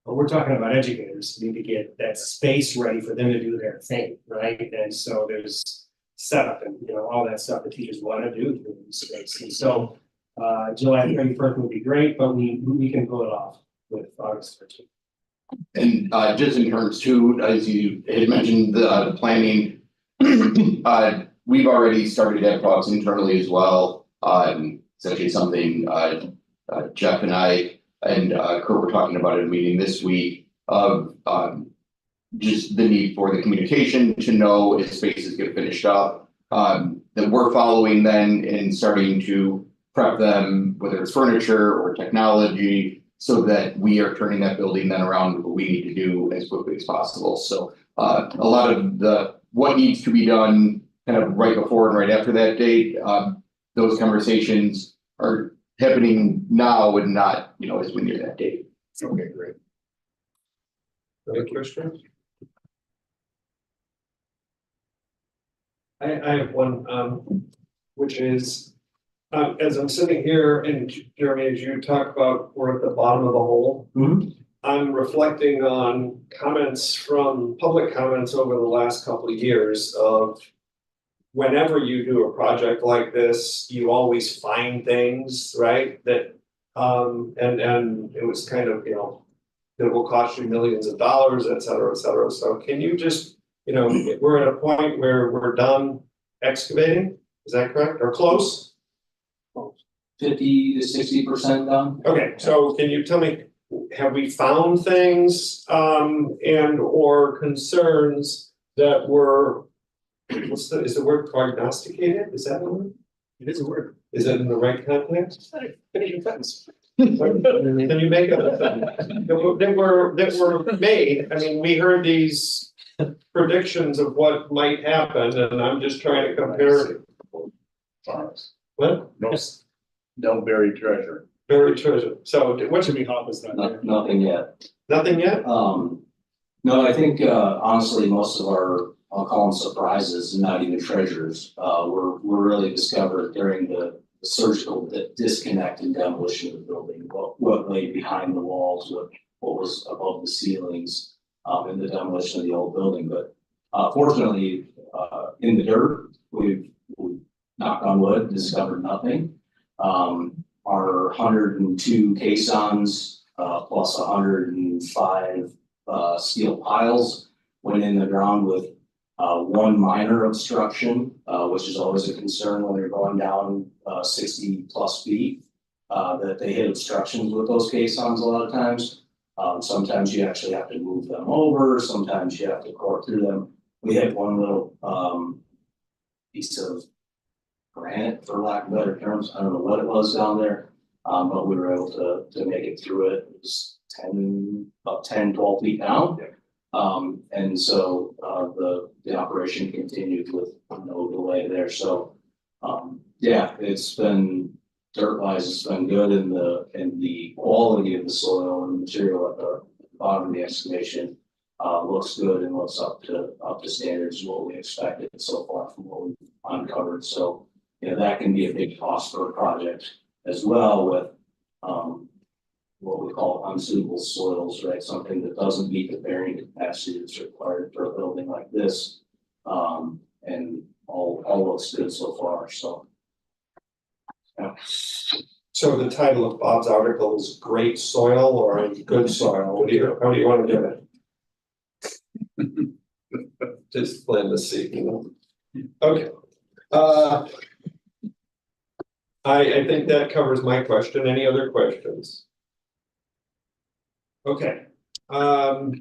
E: but we're talking about educators who need to get that space ready for them to do their thing, right? And so there's setup and, you know, all that stuff that teachers want to do in the space. And so July 31st would be great, but we can pull it off with August 13th.
K: And just in terms too, as you had mentioned, the planning, we've already started to have talks internally as well. It's actually something Jeff and I and Kurt were talking about in a meeting this week of just the need for the communication to know if spaces get finished up, that we're following then and starting to prep them, whether it's furniture or technology, so that we are turning that building then around what we need to do as quickly as possible. So a lot of what needs to be done kind of right before and right after that date, those conversations are happening now and not, you know, as we near that date.
O: Okay, great. Other questions?
C: I have one, which is, as I'm sitting here and Jeremy, as you talk about, we're at the bottom of the hole. I'm reflecting on public comments over the last couple of years of whenever you do a project like this, you always find things, right? That, and it was kind of, you know, that will cost you millions of dollars, et cetera, et cetera. So can you just, you know, we're at a point where we're done excavating, is that correct, or close?
N: 50 to 60% done.
C: Okay, so can you tell me, have we found things, and or concerns that were, is the word prognosticated, is that a word?
E: It is a word.
C: Is it in the right context?
E: Finish your sentence.
C: Can you make a, that were made, I mean, we heard these predictions of what might happen, and I'm just trying to compare. What?
O: No buried treasure.
C: Buried treasure, so what should
E: Jimmy Hop is not there.
N: Nothing yet.
C: Nothing yet?
N: No, I think honestly, most of our, I'll call them surprises, not even treasures, were really discovered during the surgical disconnect and demolition of the building. What lay behind the walls, what was above the ceilings, in the demolition of the old building. But fortunately, in the dirt, we've knocked on wood, discovered nothing. Our 102 caissons plus 105 steel piles went in the ground with one minor obstruction, which is always a concern when you're going down 60 plus feet, that they hit obstructions with those caissons a lot of times. Sometimes you actually have to move them over, sometimes you have to core through them. We had one little piece of granite, for lack of better terms. I don't know what it was down there. But we were able to make it through it. It was about 10, 12 feet down. And so, the operation continued with no delay there. So, yeah, it's been, dirt wise, it's been good, and the quality of the soil and material at the bottom of the excavation looks good and looks up to standards, what we expected so far from what we've uncovered. So, you know, that can be a big cost for a project as well, with what we call unsuitable soils, right? Something that doesn't meet the bearing capacity that's required for a building like this. And all looks good so far, so. Yeah.
C: So the title of Bob's article is Great Soil or Good Soil? How do you want to do it? Just plan to see, you know. Okay. I think that covers my question. Any other questions? Okay,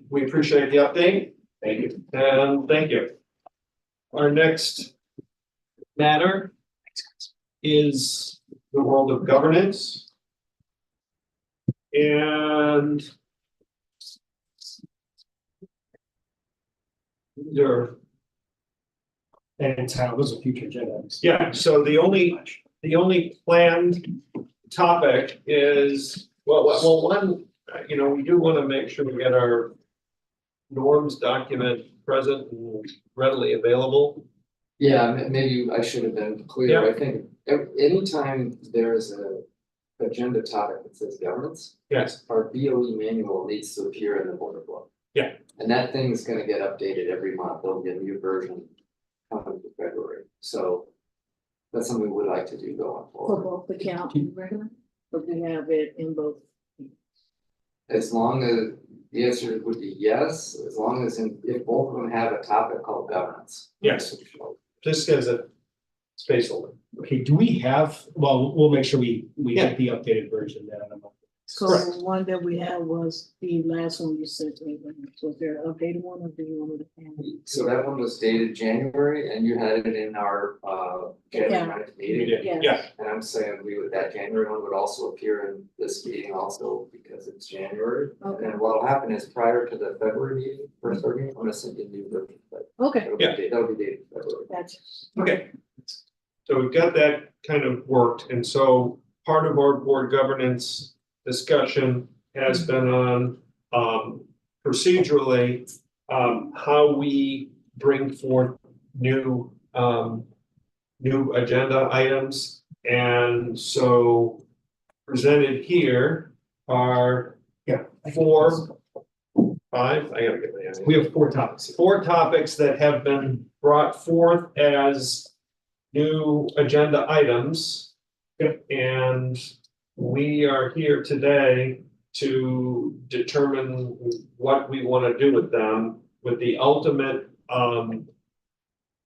C: we appreciate the update. Thank you. And thank you. Our next matter is the world of governance. And there.
E: And Tyler, those are future agenda items.
C: Yeah, so the only planned topic is, well, one, you know, we do want to make sure we get our norms document present and readily available.
J: Yeah, maybe I should have been clear.
C: Yeah.
J: I think anytime there is a agenda topic that says governance,
C: Yes,
J: our BOE manual needs to appear in the board book.
C: Yeah.
J: And that thing is gonna get updated every month. There'll be a new version coming to February. So that's something we would like to do going
B: For
J: forward.
B: both the count and regular, but we have it in both.
J: As long as the answer would be yes, as long as if both of them have a topic called governance.
C: yes, just as a space holder.
E: Okay, do we have, well, we'll make sure we
C: Yeah.
E: get the updated version then.
B: So
C: Correct.
B: the one that we had was the last one you sent to me. So is there an updated one or do you want me to? Have?
J: So that one was dated January and you had it in our January 9th meeting.
C: Yeah,
J: And I'm saying that January one would also appear in this meeting also because it's January.
B: Okay.
J: And what'll happen is prior to the February meeting, first meeting, I'm gonna send you a new version, but
B: Okay,
J: that'll be dated February.
B: gotcha.
C: okay. So we've got that kind of worked, and so part of our board governance discussion has been on procedurally how we bring forth new agenda items. And so presented here are five, I gotta get my answer.
E: We have 4 topics.
C: 4 topics that have been brought forth as new agenda items. And we are here today to determine what we want to do with them, with the ultimate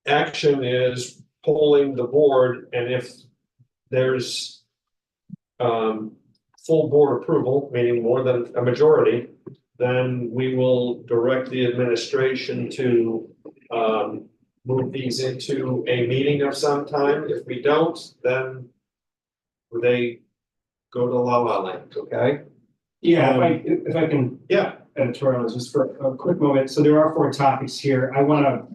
C: action is polling the board, and if there's full board approval, meaning more than a majority, then we will direct the administration to move these into a meeting of some time. If we don't, then they go to La La Land, okay?
E: Yeah, if I can.
C: Yeah.
E: Editorialize just for a quick moment. So there are 4 topics here. I want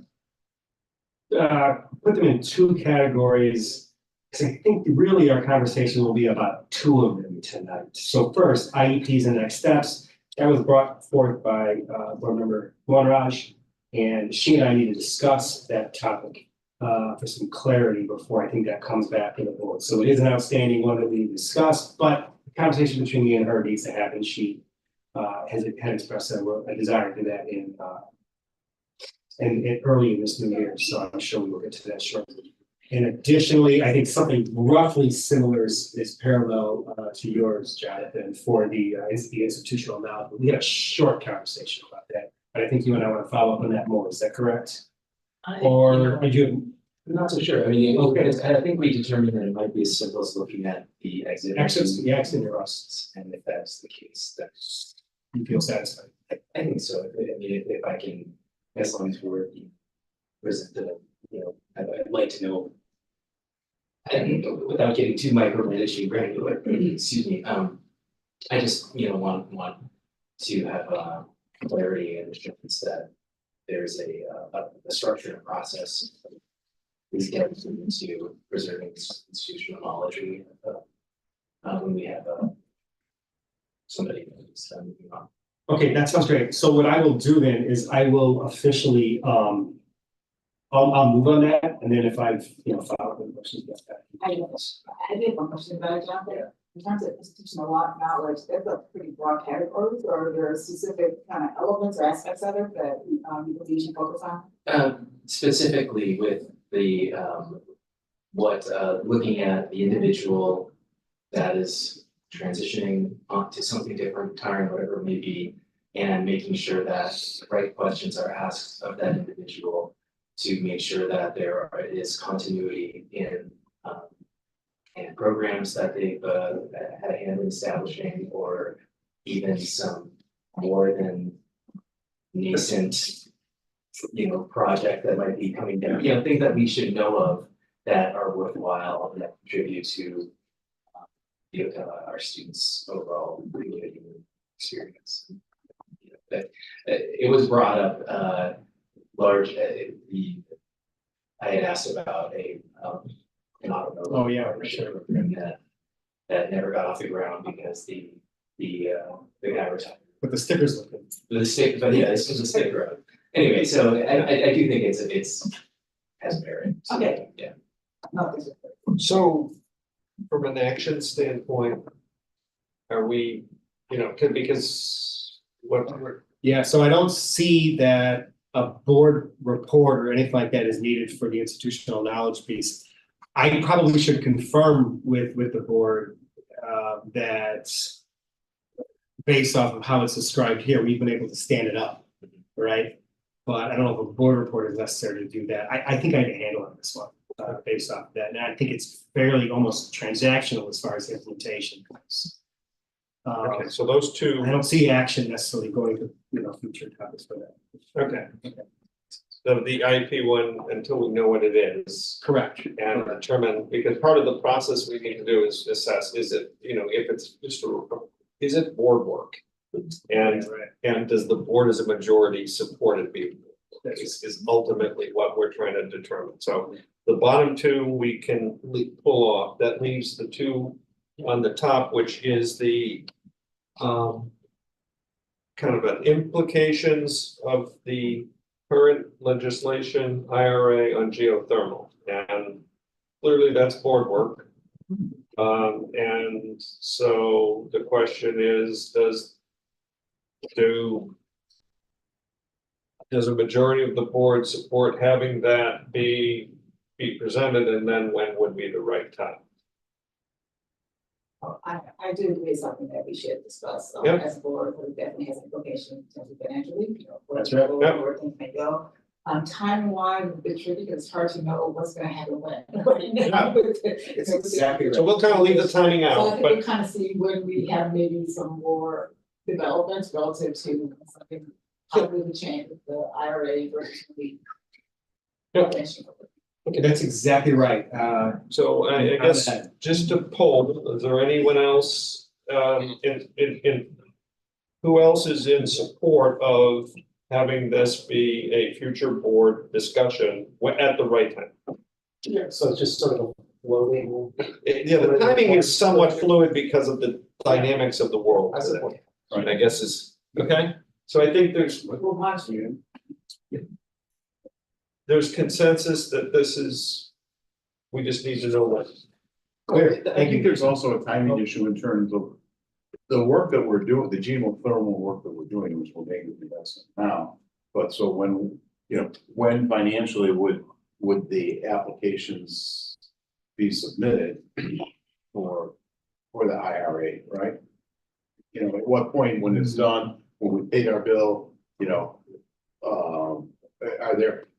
E: to put them in 2 categories, because I think really our conversation will be about 2 of them tonight. So first, IEPs and next steps. That was brought forth by board member Raj, and she and I need to discuss that topic for some clarity before I think that comes back to the board. So it is an outstanding one that we discussed, but the conversation between me and her needs to happen. She had expressed a desire to do that in early in this new year. So I'm sure we will get to that shortly. And additionally, I think something roughly similar is parallel to yours, Jonathan, for the institutional knowledge. We had a short conversation about that, but I think you and I want to follow up on that more. Is that correct? Or did you?
A: I'm not so sure. I mean, I think we determined that it might be as simple as looking at the exit.
E: Access to the exit
A: rusts, and if that's the case, that's.
E: You feel satisfied?
A: I think so. I mean, if I can, as long as we're present, I'd like to know And without getting too micromanaging granular, excuse me, I just, want to have clarity and assurance that there's a structure and process is getting to preserving institutional knowledge when we have somebody who's moving on.
E: Okay, that sounds great. So what I will do then is I will officially, I'll move on that, and then if I've, filed any questions, get back.
H: I did one question about it, John, there. In terms of institutional knowledge, there's a pretty broad categories, or are there specific kind of elements or aspects of it that you believe you should focus on?
A: Specifically with the looking at the individual that is transitioning onto something different, retiring, whatever it may be, and making sure that the right questions are asked of that individual to make sure that there is continuity in and programs that they've had a hand in establishing, or even some more than nascent, project that might be coming down, things that we should know of that are worthwhile and that contribute to our students' overall community experience. But it was brought up I had asked about an automotive partnership program that never got off the ground because the guy retired.
E: But the stickers look good.
A: But yeah, this was a sticker. Anyway, so I do think it's has merit. So,
H: Okay.
A: Yeah.
H: No,
C: So from an action standpoint, are we, because what we're,
E: Yeah, so I don't see that a board report or anything like that is needed for the institutional knowledge piece. I probably should confirm with the board that based off of how it's described here, we've been able to stand it up, right? But I don't know if a board report is necessary to do that. I think I can handle it on this one based off of that. And I think it's fairly almost transactional as far as implementation goes.
C: okay, so those two,
E: I don't see action necessarily going to, future topics for that.
C: okay. So the IEP one, until we know what it is.
E: Correct.
C: And determine, because part of the process we need to do is assess, is it, if it's just is it board work? And does the board as a majority support it being? Is ultimately what we're trying to determine. So the bottom two we can pull off. That leaves the two on the top, which is the kind of an implications of the current legislation, IRA on geothermal. And clearly that's board work. And so the question is, does a majority of the board support having that be presented, and then when would be the right time?
H: I do agree it's something that we should discuss
C: Yep.
H: as a board, but it definitely has implications in terms of financially, for
C: That's right. Yep.
H: where things may go. Timing wise, a bit tricky because it's hard to know what's gonna happen when.
E: It's exactly right.
C: So we'll kind of leave the timing
H: So I
C: out,
H: think
C: but
H: we kind of see when we have maybe some more developments relative to something, how we would change with the IRA versus the.
C: Yep.
E: Okay, that's exactly right.
C: so I guess just to poll, is there anyone else in who else is in support of having this be a future board discussion at the right time?
F: Yeah, so it's just sort of floating.
C: Yeah, the timing is somewhat fluid because of the dynamics of the world today. Right, I guess is, okay, so I think there's consensus that this is, we just need to know what.
O: I think there's also a timing issue in terms of the work that we're doing, the geothermal work that we're doing, which we're making investment now. But so when financially would the applications be submitted for the IRA, right? At what point when it's done, when we paid our bill,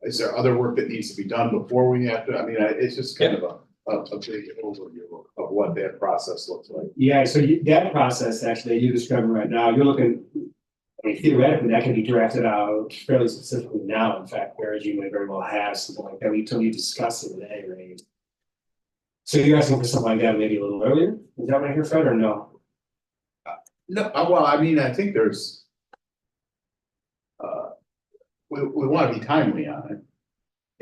O: is there other work that needs to be done before we have to, it's just kind of a big overview of what that process looks like.
E: Yeah, so that process actually that you're describing right now, you're looking, theoretically, that can be drafted out fairly specifically now. In fact, whereas you may very well have something like that until you discuss it with A-Rate. So you're asking for something like that maybe a little earlier? Is that what I hear, Fred, or no?
O: No, well, I mean, I think there's. We want to be timely on it.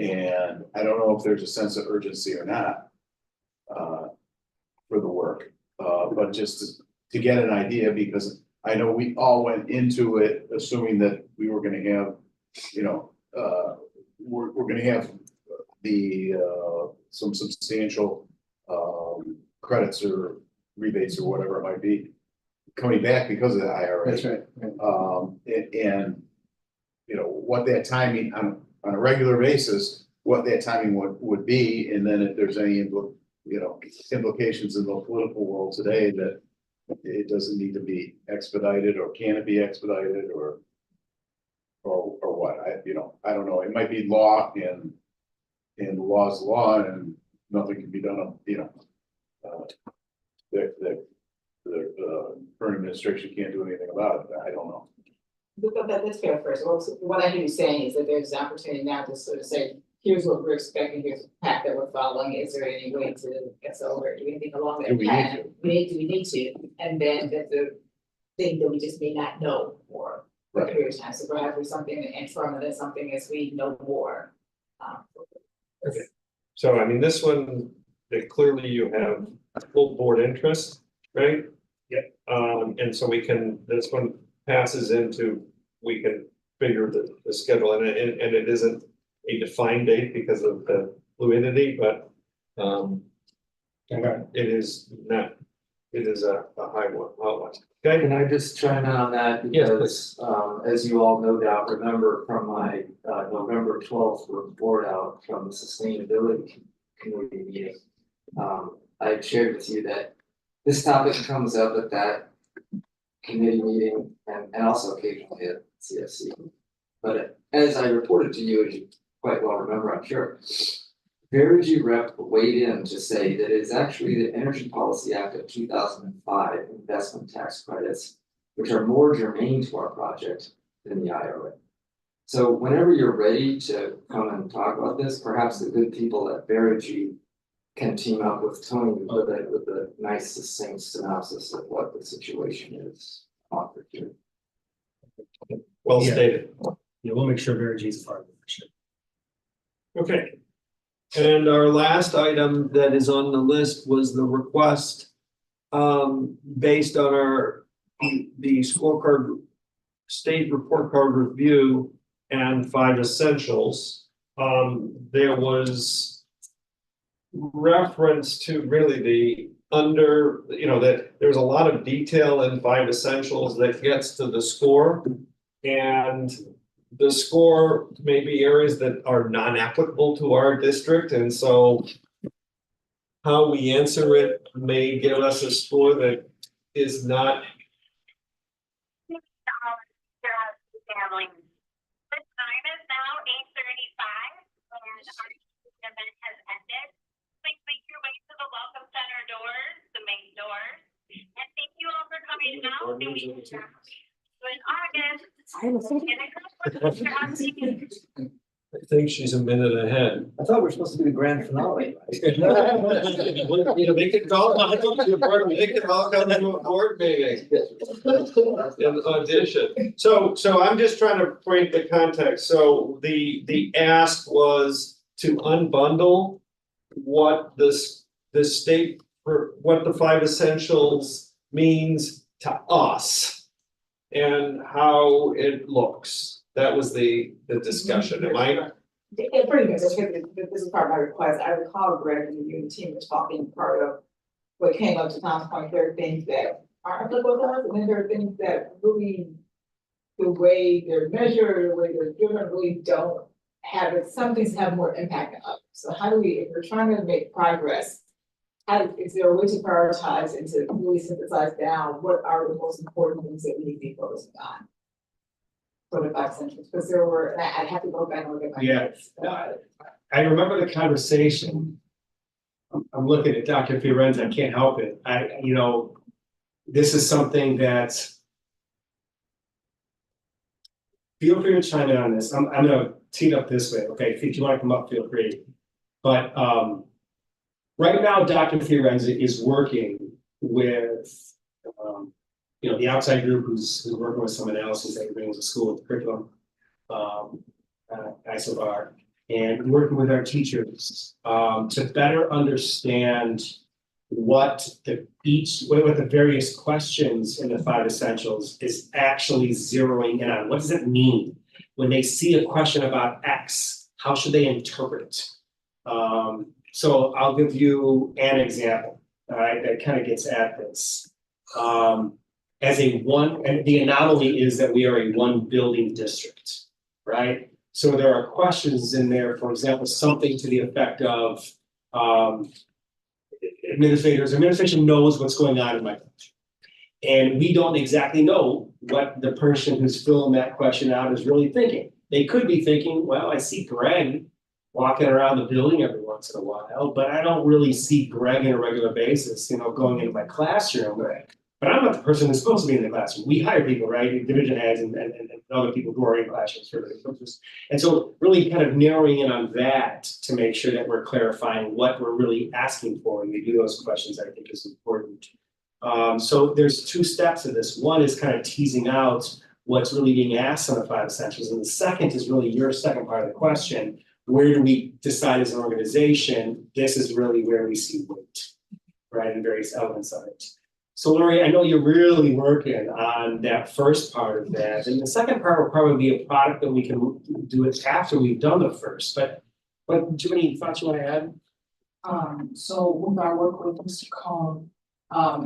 O: And I don't know if there's a sense of urgency or not. For the work, but just to get an idea, because I know we all went into it assuming that we were gonna have, you know, we're gonna have the, some substantial, credits or rebates or whatever it might be coming back because of the IRA.
E: That's right.
O: And, you know, what that timing on a regular basis, what that timing would be, and then if there's any implications in the political world today that it doesn't need to be expedited, or can it be expedited, or what, I don't know, it might be law and the law's law and nothing can be done, the current administration can't do anything about it, I don't know.
H: But that's fair first. What I hear you saying is that there's an opportunity now to sort of say, here's what we're expecting, here's the path that we're following, is there any way to get over, do anything along that path? Do we need to, and then that's the thing that we just may not know for a period of time, so perhaps there's something interim and then something as we know more.
C: Okay, so I mean, this one, that clearly you have full board interest, right?
E: Yep.
C: And so this one passes into, we can figure the schedule, and it isn't a defined date because of the fluidity, but it is not, it is a high one, okay?
J: Can I just chime in on that?
C: Yes,
J: Because, as you all no doubt remember from my, November 12th report out from the Sustainability Committee meeting, I shared with you that this topic comes up at that committee meeting and also occasionally at CFC. But as I reported to you, as you quite well remember, I'm sure, Verigy rep weighed in to say that it's actually the Energy Policy Act of 2005 investment tax credits, which are more germane to our project than the IRA. So whenever you're ready to come and talk about this, perhaps the good people at Verigy can team up with Tony with a nice succinct synopsis of what the situation is offered here.
C: Well stated.
E: Yeah, we'll make sure Verigy is part of it for sure.
C: Okay. And our last item that is on the list was the request, based on the scorecard, state report card review and 5 essentials. There was reference to really that there's a lot of detail in 5 essentials that gets to the score, and the score may be areas that are non-applicable to our district, and so how we answer it may give us a score that is not.
P: Family. The time is now 8:35 and our event has ended. Please make your way to the welcome center doors, the main doors. And thank you all for coming out. In August.
C: I think she's a minute ahead.
J: I thought we were supposed to do the grand finale.
C: They could all come to a board meeting. An audition. So I'm just trying to point the context. So the ask was to unbundle what the state, what the 5 essentials means to us and how it looks. That was the discussion. Am I?
H: Yeah, pretty much. This is part of my request. I recall Greg and you and the team was talking part of what came up to Tom's point. There are things that aren't applicable to us, and then there are things that really, the way they're measured, the way they're driven, really don't have it. Some things have more impact than others. So how do we, if we're trying to make progress, is there a way to prioritize and to really synthesize down what are the most important things that we need to be focusing on? For the 5 essentials, because there were, and I'd have to go back and look at my notes.
E: I remember the conversation. I'm looking at Dr. Fiorenza, I can't help it. This is something that. Feel free to chime in on this. I'm gonna tee it up this way, okay? If you want to come up, feel free. But Right now, Dr. Fiorenza is working with, the outside group who's working with some analysis that he brings to school with the curriculum. Isobar, and working with our teachers, to better understand what the various questions in the 5 essentials is actually zeroing in on. What does it mean? When they see a question about X, how should they interpret it? So I'll give you an example, all right, that kind of gets at this. And the anomaly is that we are a 1 building district, right? So there are questions in there, for example, something to the effect of, administration knows what's going on in my classroom. And we don't exactly know what the person who's filling that question out is really thinking. They could be thinking, well, I see Greg walking around the building every once in a while, but I don't really see Greg on a regular basis, going into my classroom. But I'm not the person who's supposed to be in the classroom. We hire people, right? Division heads and other people who are in classrooms for the purpose. And so really kind of narrowing in on that to make sure that we're clarifying what we're really asking for when we do those questions, I think is important. So there's 2 steps to this. One is kind of teasing out what's really being asked on the 5 essentials. And the second is really your second part of the question. Where do we decide as an organization, this is really where we see weight, right? And various elements of it. So Lori, I know you're really working on that first part of that. And the second part will probably be a product that we can do it after we've done the first. But do you have any thoughts you want to add?
Q: So with our work with Mr. Cohn,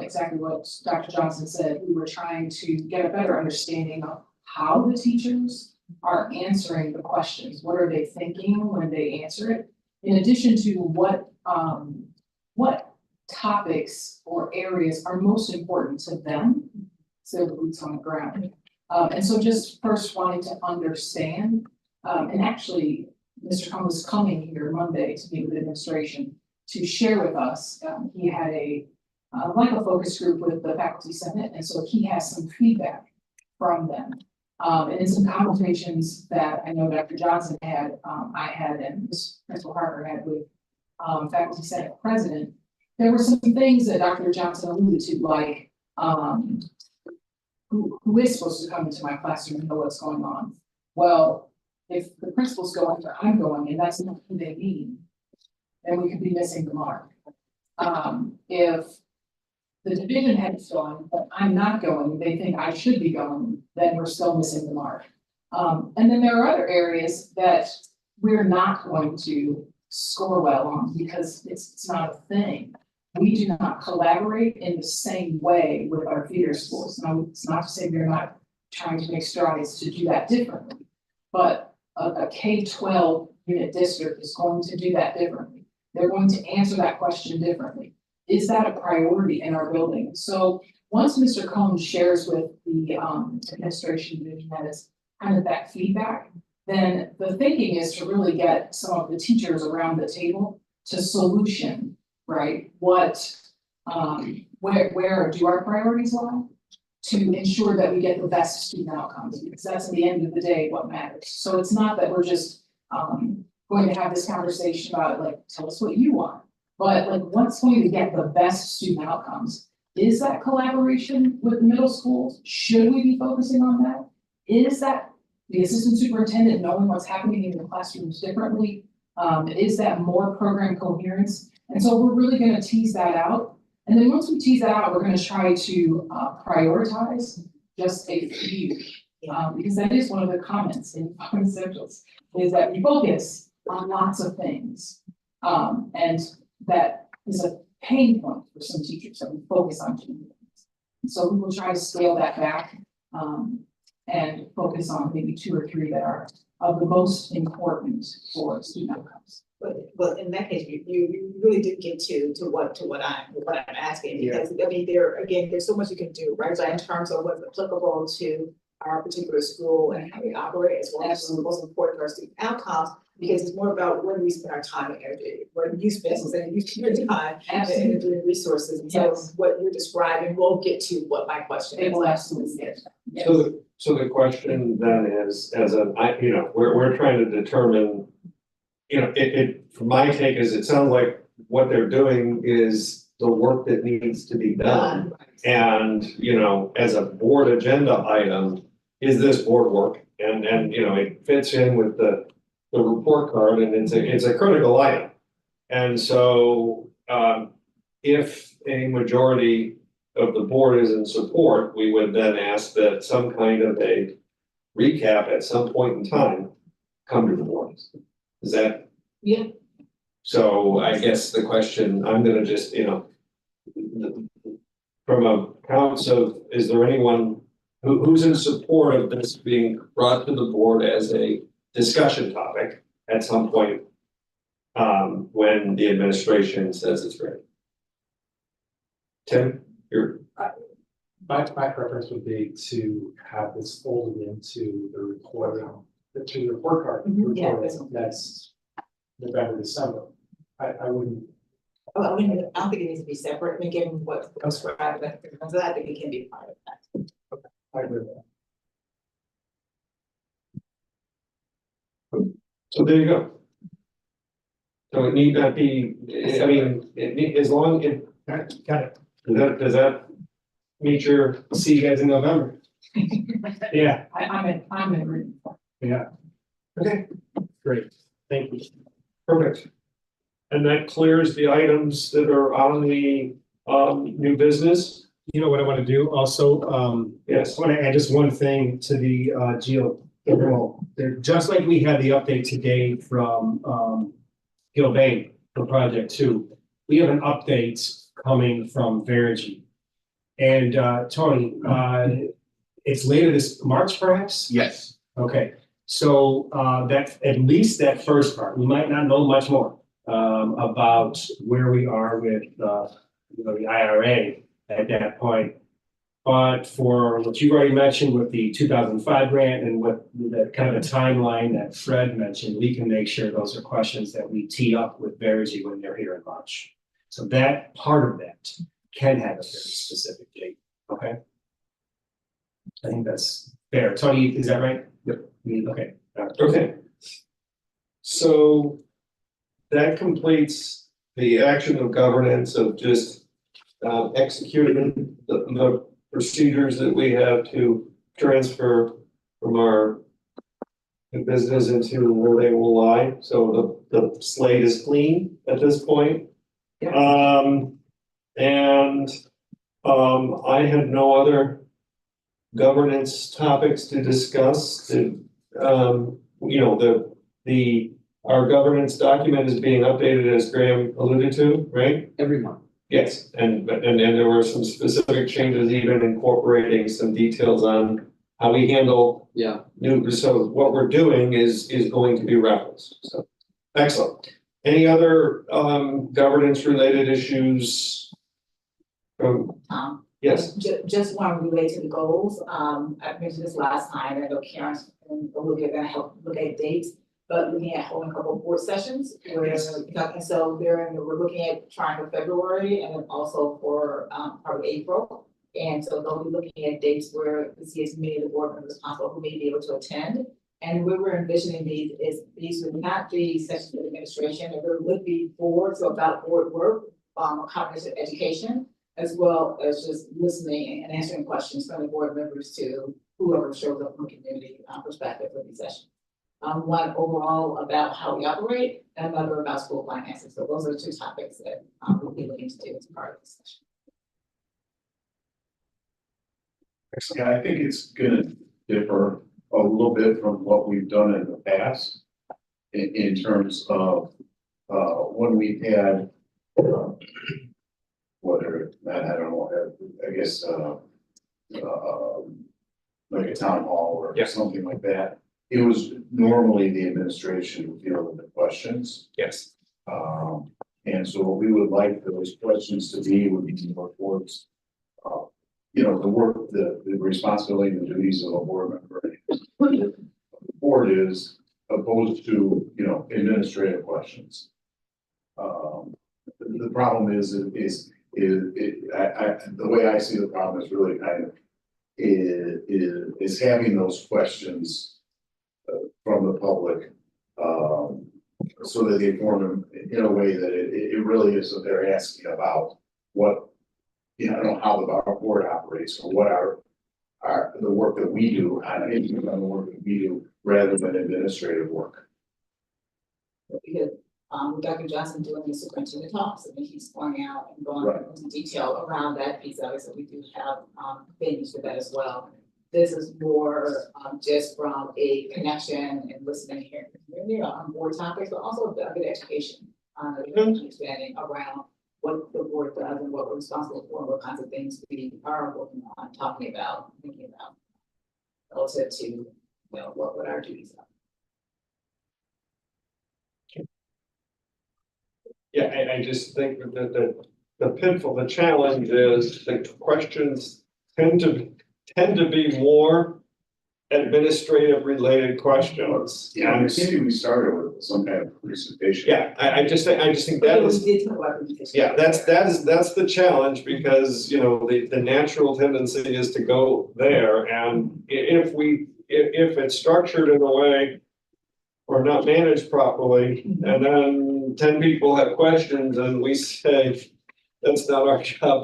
Q: exactly what Dr. Johnson said, we were trying to get a better understanding of how the teachers are answering the questions. What are they thinking when they answer it? In addition to what topics or areas are most important to them, so the boots on the ground. And so just first wanting to understand, and actually, Mr. Cohn was coming here Monday to meet with administration to share with us. He had a focus group with the faculty senate, and so he has some feedback from them. And in some conversations that I know Dr. Johnson had, I had, and Principal Harper had with faculty senate president, there were some things that Dr. Johnson alluded to, like who is supposed to come into my classroom and know what's going on? Well, if the principal's going or I'm going, and that's not who they mean, then we could be missing the mark. If the division head is going, but I'm not going, they think I should be going, then we're still missing the mark. And then there are other areas that we're not going to score well on because it's not a thing. We do not collaborate in the same way with our feeder schools. Now, it's not to say we're not trying to make strides to do that differently, but a K-12 unit district is going to do that differently. They're going to answer that question differently. Is that a priority in our building? So once Mr. Cohn shares with the administration division that is kind of that feedback, then the thinking is to really get some of the teachers around the table to solution, right? Where do our priorities lie to ensure that we get the best student outcomes? Because that's at the end of the day what matters. So it's not that we're just going to have this conversation about tell us what you want, but what's going to get the best student outcomes? Is that collaboration with the middle schools? Should we be focusing on that? Is that the assistant superintendent knowing what's happening in the classrooms differently? Is that more program coherence? And so we're really going to tease that out. And then once we tease that out, we're going to try to prioritize just a few, because that is one of the comments in essentials, is that we focus on lots of things. And that is a pain point for some teachers, that we focus on too many things. So we will try to scale that back and focus on maybe 2 or 3 that are of the most important for student outcomes.
H: But in that case, you really did get to what I'm asking, because I mean, there's so much you can do, right? So in terms of what's applicable to our particular school and how we operate, as well as the most important for our student outcomes, because it's more about where we spend our time and energy, where you spend your time and doing resources. And so what you're describing will get to what my question is. It will absolutely get. Yes.
C: So the question then is, we're trying to determine, from my take is, it sounds like what they're doing is the work that needs to be done. And, you know, as a board agenda item, is this board work? And, you know, it fits in with the report card and it's a critical item. And so, if a majority of the board is in support, we would then ask that some kind of a recap at some point in time come to the board. Is that?
H: Yeah.
C: So I guess the question, I'm gonna just, you know, from a counts of, is there anyone who's in support of this being brought to the board as a discussion topic at some point? When the administration says it's ready. Tim, you're.
F: My preference would be to have this folded into the report, to the report card.
H: Yeah.
F: Report next November, December. I wouldn't.
H: Well, I mean, I don't think it needs to be separate, I mean, given what's described, so I think it can be part of that.
F: Okay, I agree with that.
C: So there you go. So it need not be, I mean, as long as.
E: Got it.
C: Does that meet your?
E: See you guys in November. Yeah,
Q: I'm in agreement.
E: yeah,
C: Okay,
E: great. Thank you.
C: perfect. And that clears the items that are on the new business.
E: You know what I want to do also,
C: Yes.
E: I want to add just one thing to the geothermal. Just like we had the update today from Gilbane for project 2, we have an update coming from Verigy. And Tony, it's later this March perhaps?
K: Yes.
E: Okay, so that at least that first part, we might not know much more about where we are with the IRA at that point. But for what you've already mentioned with the 2005 grant and with the kind of a timeline that Fred mentioned, we can make sure those are questions that we tee up with Verigy when they're here in March. So that part of that can have a very specific date, okay? I think that's fair. Tony, is that right? Yep. Okay. All right.
C: Okay. So that completes the action of governance of just executing the procedures that we have to transfer from our business into where they will lie. So the slate is clean at this point. I had no other governance topics to discuss. Our governance document is being updated, as Graham alluded to, right?
J: Every month.
C: Yes, and there were some specific changes, even incorporating some details on how we handle.
J: Yeah.
C: So what we're doing is going to be referenced, so, excellent. Any other governance related issues? Yes.
H: Just want to relate to the goals, I mentioned this last time, I know Karen and Olivia are gonna help look at dates. But looking at holding a couple of board sessions where, and so we're looking at trying for February and then also for probably April. And so they'll be looking at dates where we see as many of the board members possible who may be able to attend. And where we're envisioning these would not be sessions of administration, it really would be boards, so about board work, comprehensive education, as well as just listening and answering questions from the board members to whoever shows up from a community perspective for these sessions. One overall about how we operate, and another about school finances. So those are the two topics that we'll be looking to do as part of this session.
O: Yeah, I think it's gonna differ a little bit from what we've done in the past. In terms of, when we had, whether, I don't know, I guess, like a town hall or something like that. It was normally the administration who fielded the questions.
C: Yes.
O: And so what we would like those questions to be would be more towards, the work, the responsibility and the duties of a board member. The board is opposed to, administrative questions. The problem is the way I see the problem is really kind of is having those questions from the public, so that they in a way that it really is what they're asking about. What, you know, I don't know how the board operates or what the work that we do, on the work that we do, rather than administrative work.
H: Because, with Dr. Johnson doing the superintendent talks, and he's going out and going into detail around that piece of it, so we do have, venues for that as well. This is more, just from a connection and listening here, on board topics, but also a good education, understanding around what the board does and what we're responsible for, and what kinds of things we are working on, talking about, thinking about, relative to, you know, what our duties are.
C: Yeah, I just think that the pitfall, the challenge is the questions tend to be more administrative related questions.
O: Yeah, maybe we started with some kind of presentation.
C: Yeah, I just think that is. Yeah, that's the challenge, because, you know, the natural tendency is to go there, and if it's structured in a way or not managed properly, and then 10 people have questions and we say, that's not our job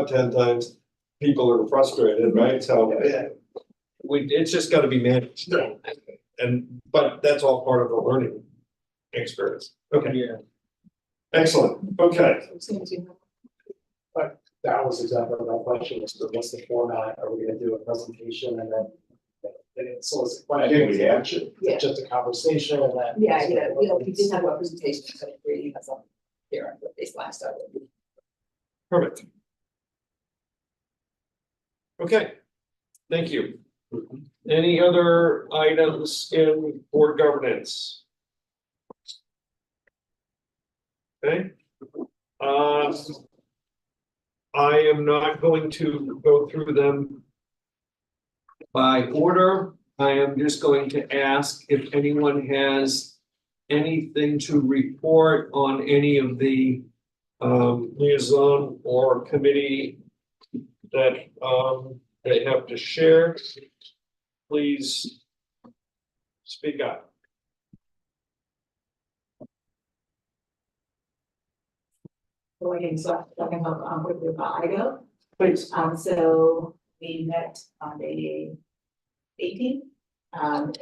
C: 10 times, people are frustrated, right? So it's just gotta be managed. But that's all part of the learning experience. Okay.
F: Yeah.
C: Excellent. Okay.
F: But that was exactly my question, was what's the format? Are we gonna do a presentation and then solicit questions?
O: I think we have to.
H: Yeah.
F: Just a conversation and then.
H: We did have a presentation, so we have some here on the baseline stuff.
C: Perfect. Okay. Thank you. Any other items in board governance? Okay. I am not going to go through them by order. I am just going to ask if anyone has anything to report on any of the liaison or committee that they have to share. Please speak up.
H: So I can help quickly about IGO.
C: Please.
H: So we met on the 18th,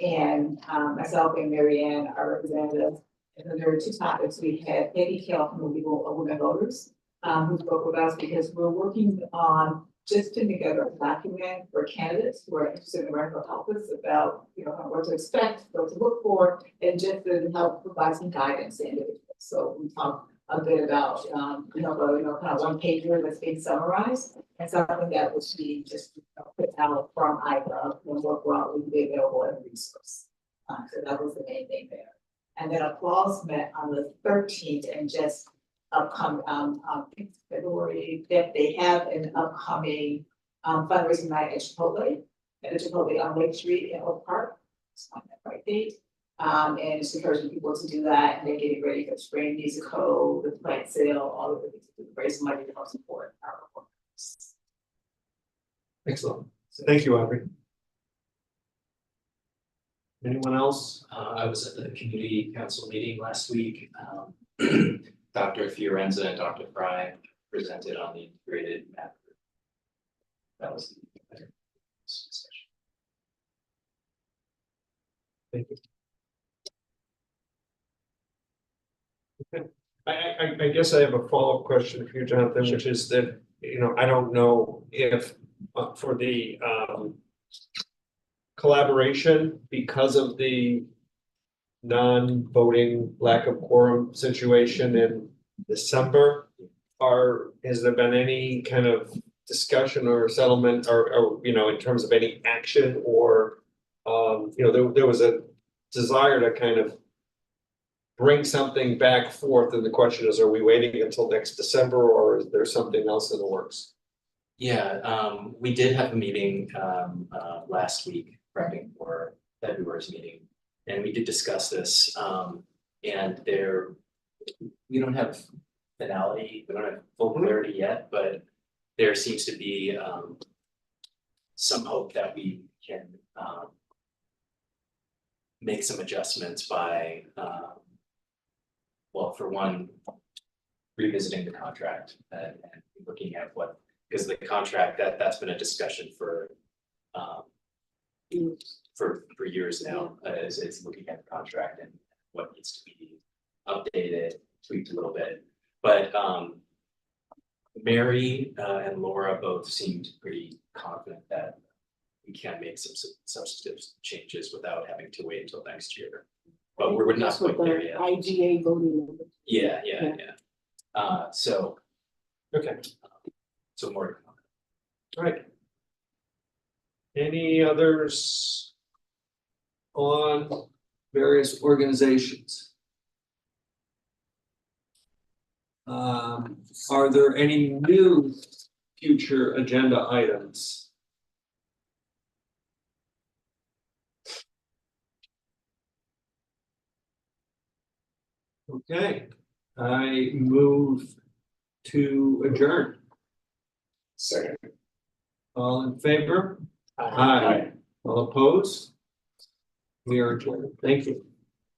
H: and myself and Mary Ann, our representative, and then there were two topics. We had Peggy Kell from the Legal of Women Voters, who spoke with us because we're working on just putting together a document for candidates who are interested in running for office about, you know, what to expect, what to look for, and just to help provide some guidance to individuals. So we talked a bit about, kind of one pager that's being summarized, and something that would be just put out from iGov and more broadly be available as a resource. So that was the main thing there. And then Applause met on the 13th and just upcoming, February 5th, they have an upcoming fundraising night at Chipotle on Lake Street in Oak Park. It's not that right date. And it's encouraging people to do that, and they're getting ready for spring musical, the plant sale, all of the things to raise money to help support our performance.
C: Excellent. Thank you, Audrey. Anyone else?
A: I was at the community council meeting last week. Dr. Fiorenza and Dr. Fry presented on the integrated map. That was the discussion.
C: Thank you. Okay. I guess I have a follow-up question for you, Jonathan, which is that, you know, I don't know if for the collaboration, because of the non-voting lack of quorum situation in December, has there been any kind of discussion or settlement or you know, in terms of any action or you know, there was a desire to kind of bring something back forth, and the question is, are we waiting until next December, or is there something else in the works?
A: Yeah, we did have a meeting last week prepping for February's meeting, and we did discuss this. And we don't have finality, we don't have full clarity yet, but there seems to be some hope that we can make some adjustments by well, for one, revisiting the contract and looking at what, because the contract, that's been a discussion for for years now, is it's looking at the contract and what needs to be updated, tweaked a little bit. But Mary and Laura both seemed pretty confident that we can make some substantive changes without having to wait until next year. But we're not
B: That's what
A: quite there
B: the
A: yet.
B: IGA voting members.
A: Yeah. So,
C: Okay,
A: so more to come.
C: all right. Any others on various organizations? Are there any new future agenda items? Okay, I move to adjourn.
O: Second.
C: All in favor? Aye. All opposed? We are adjourned. Thank you.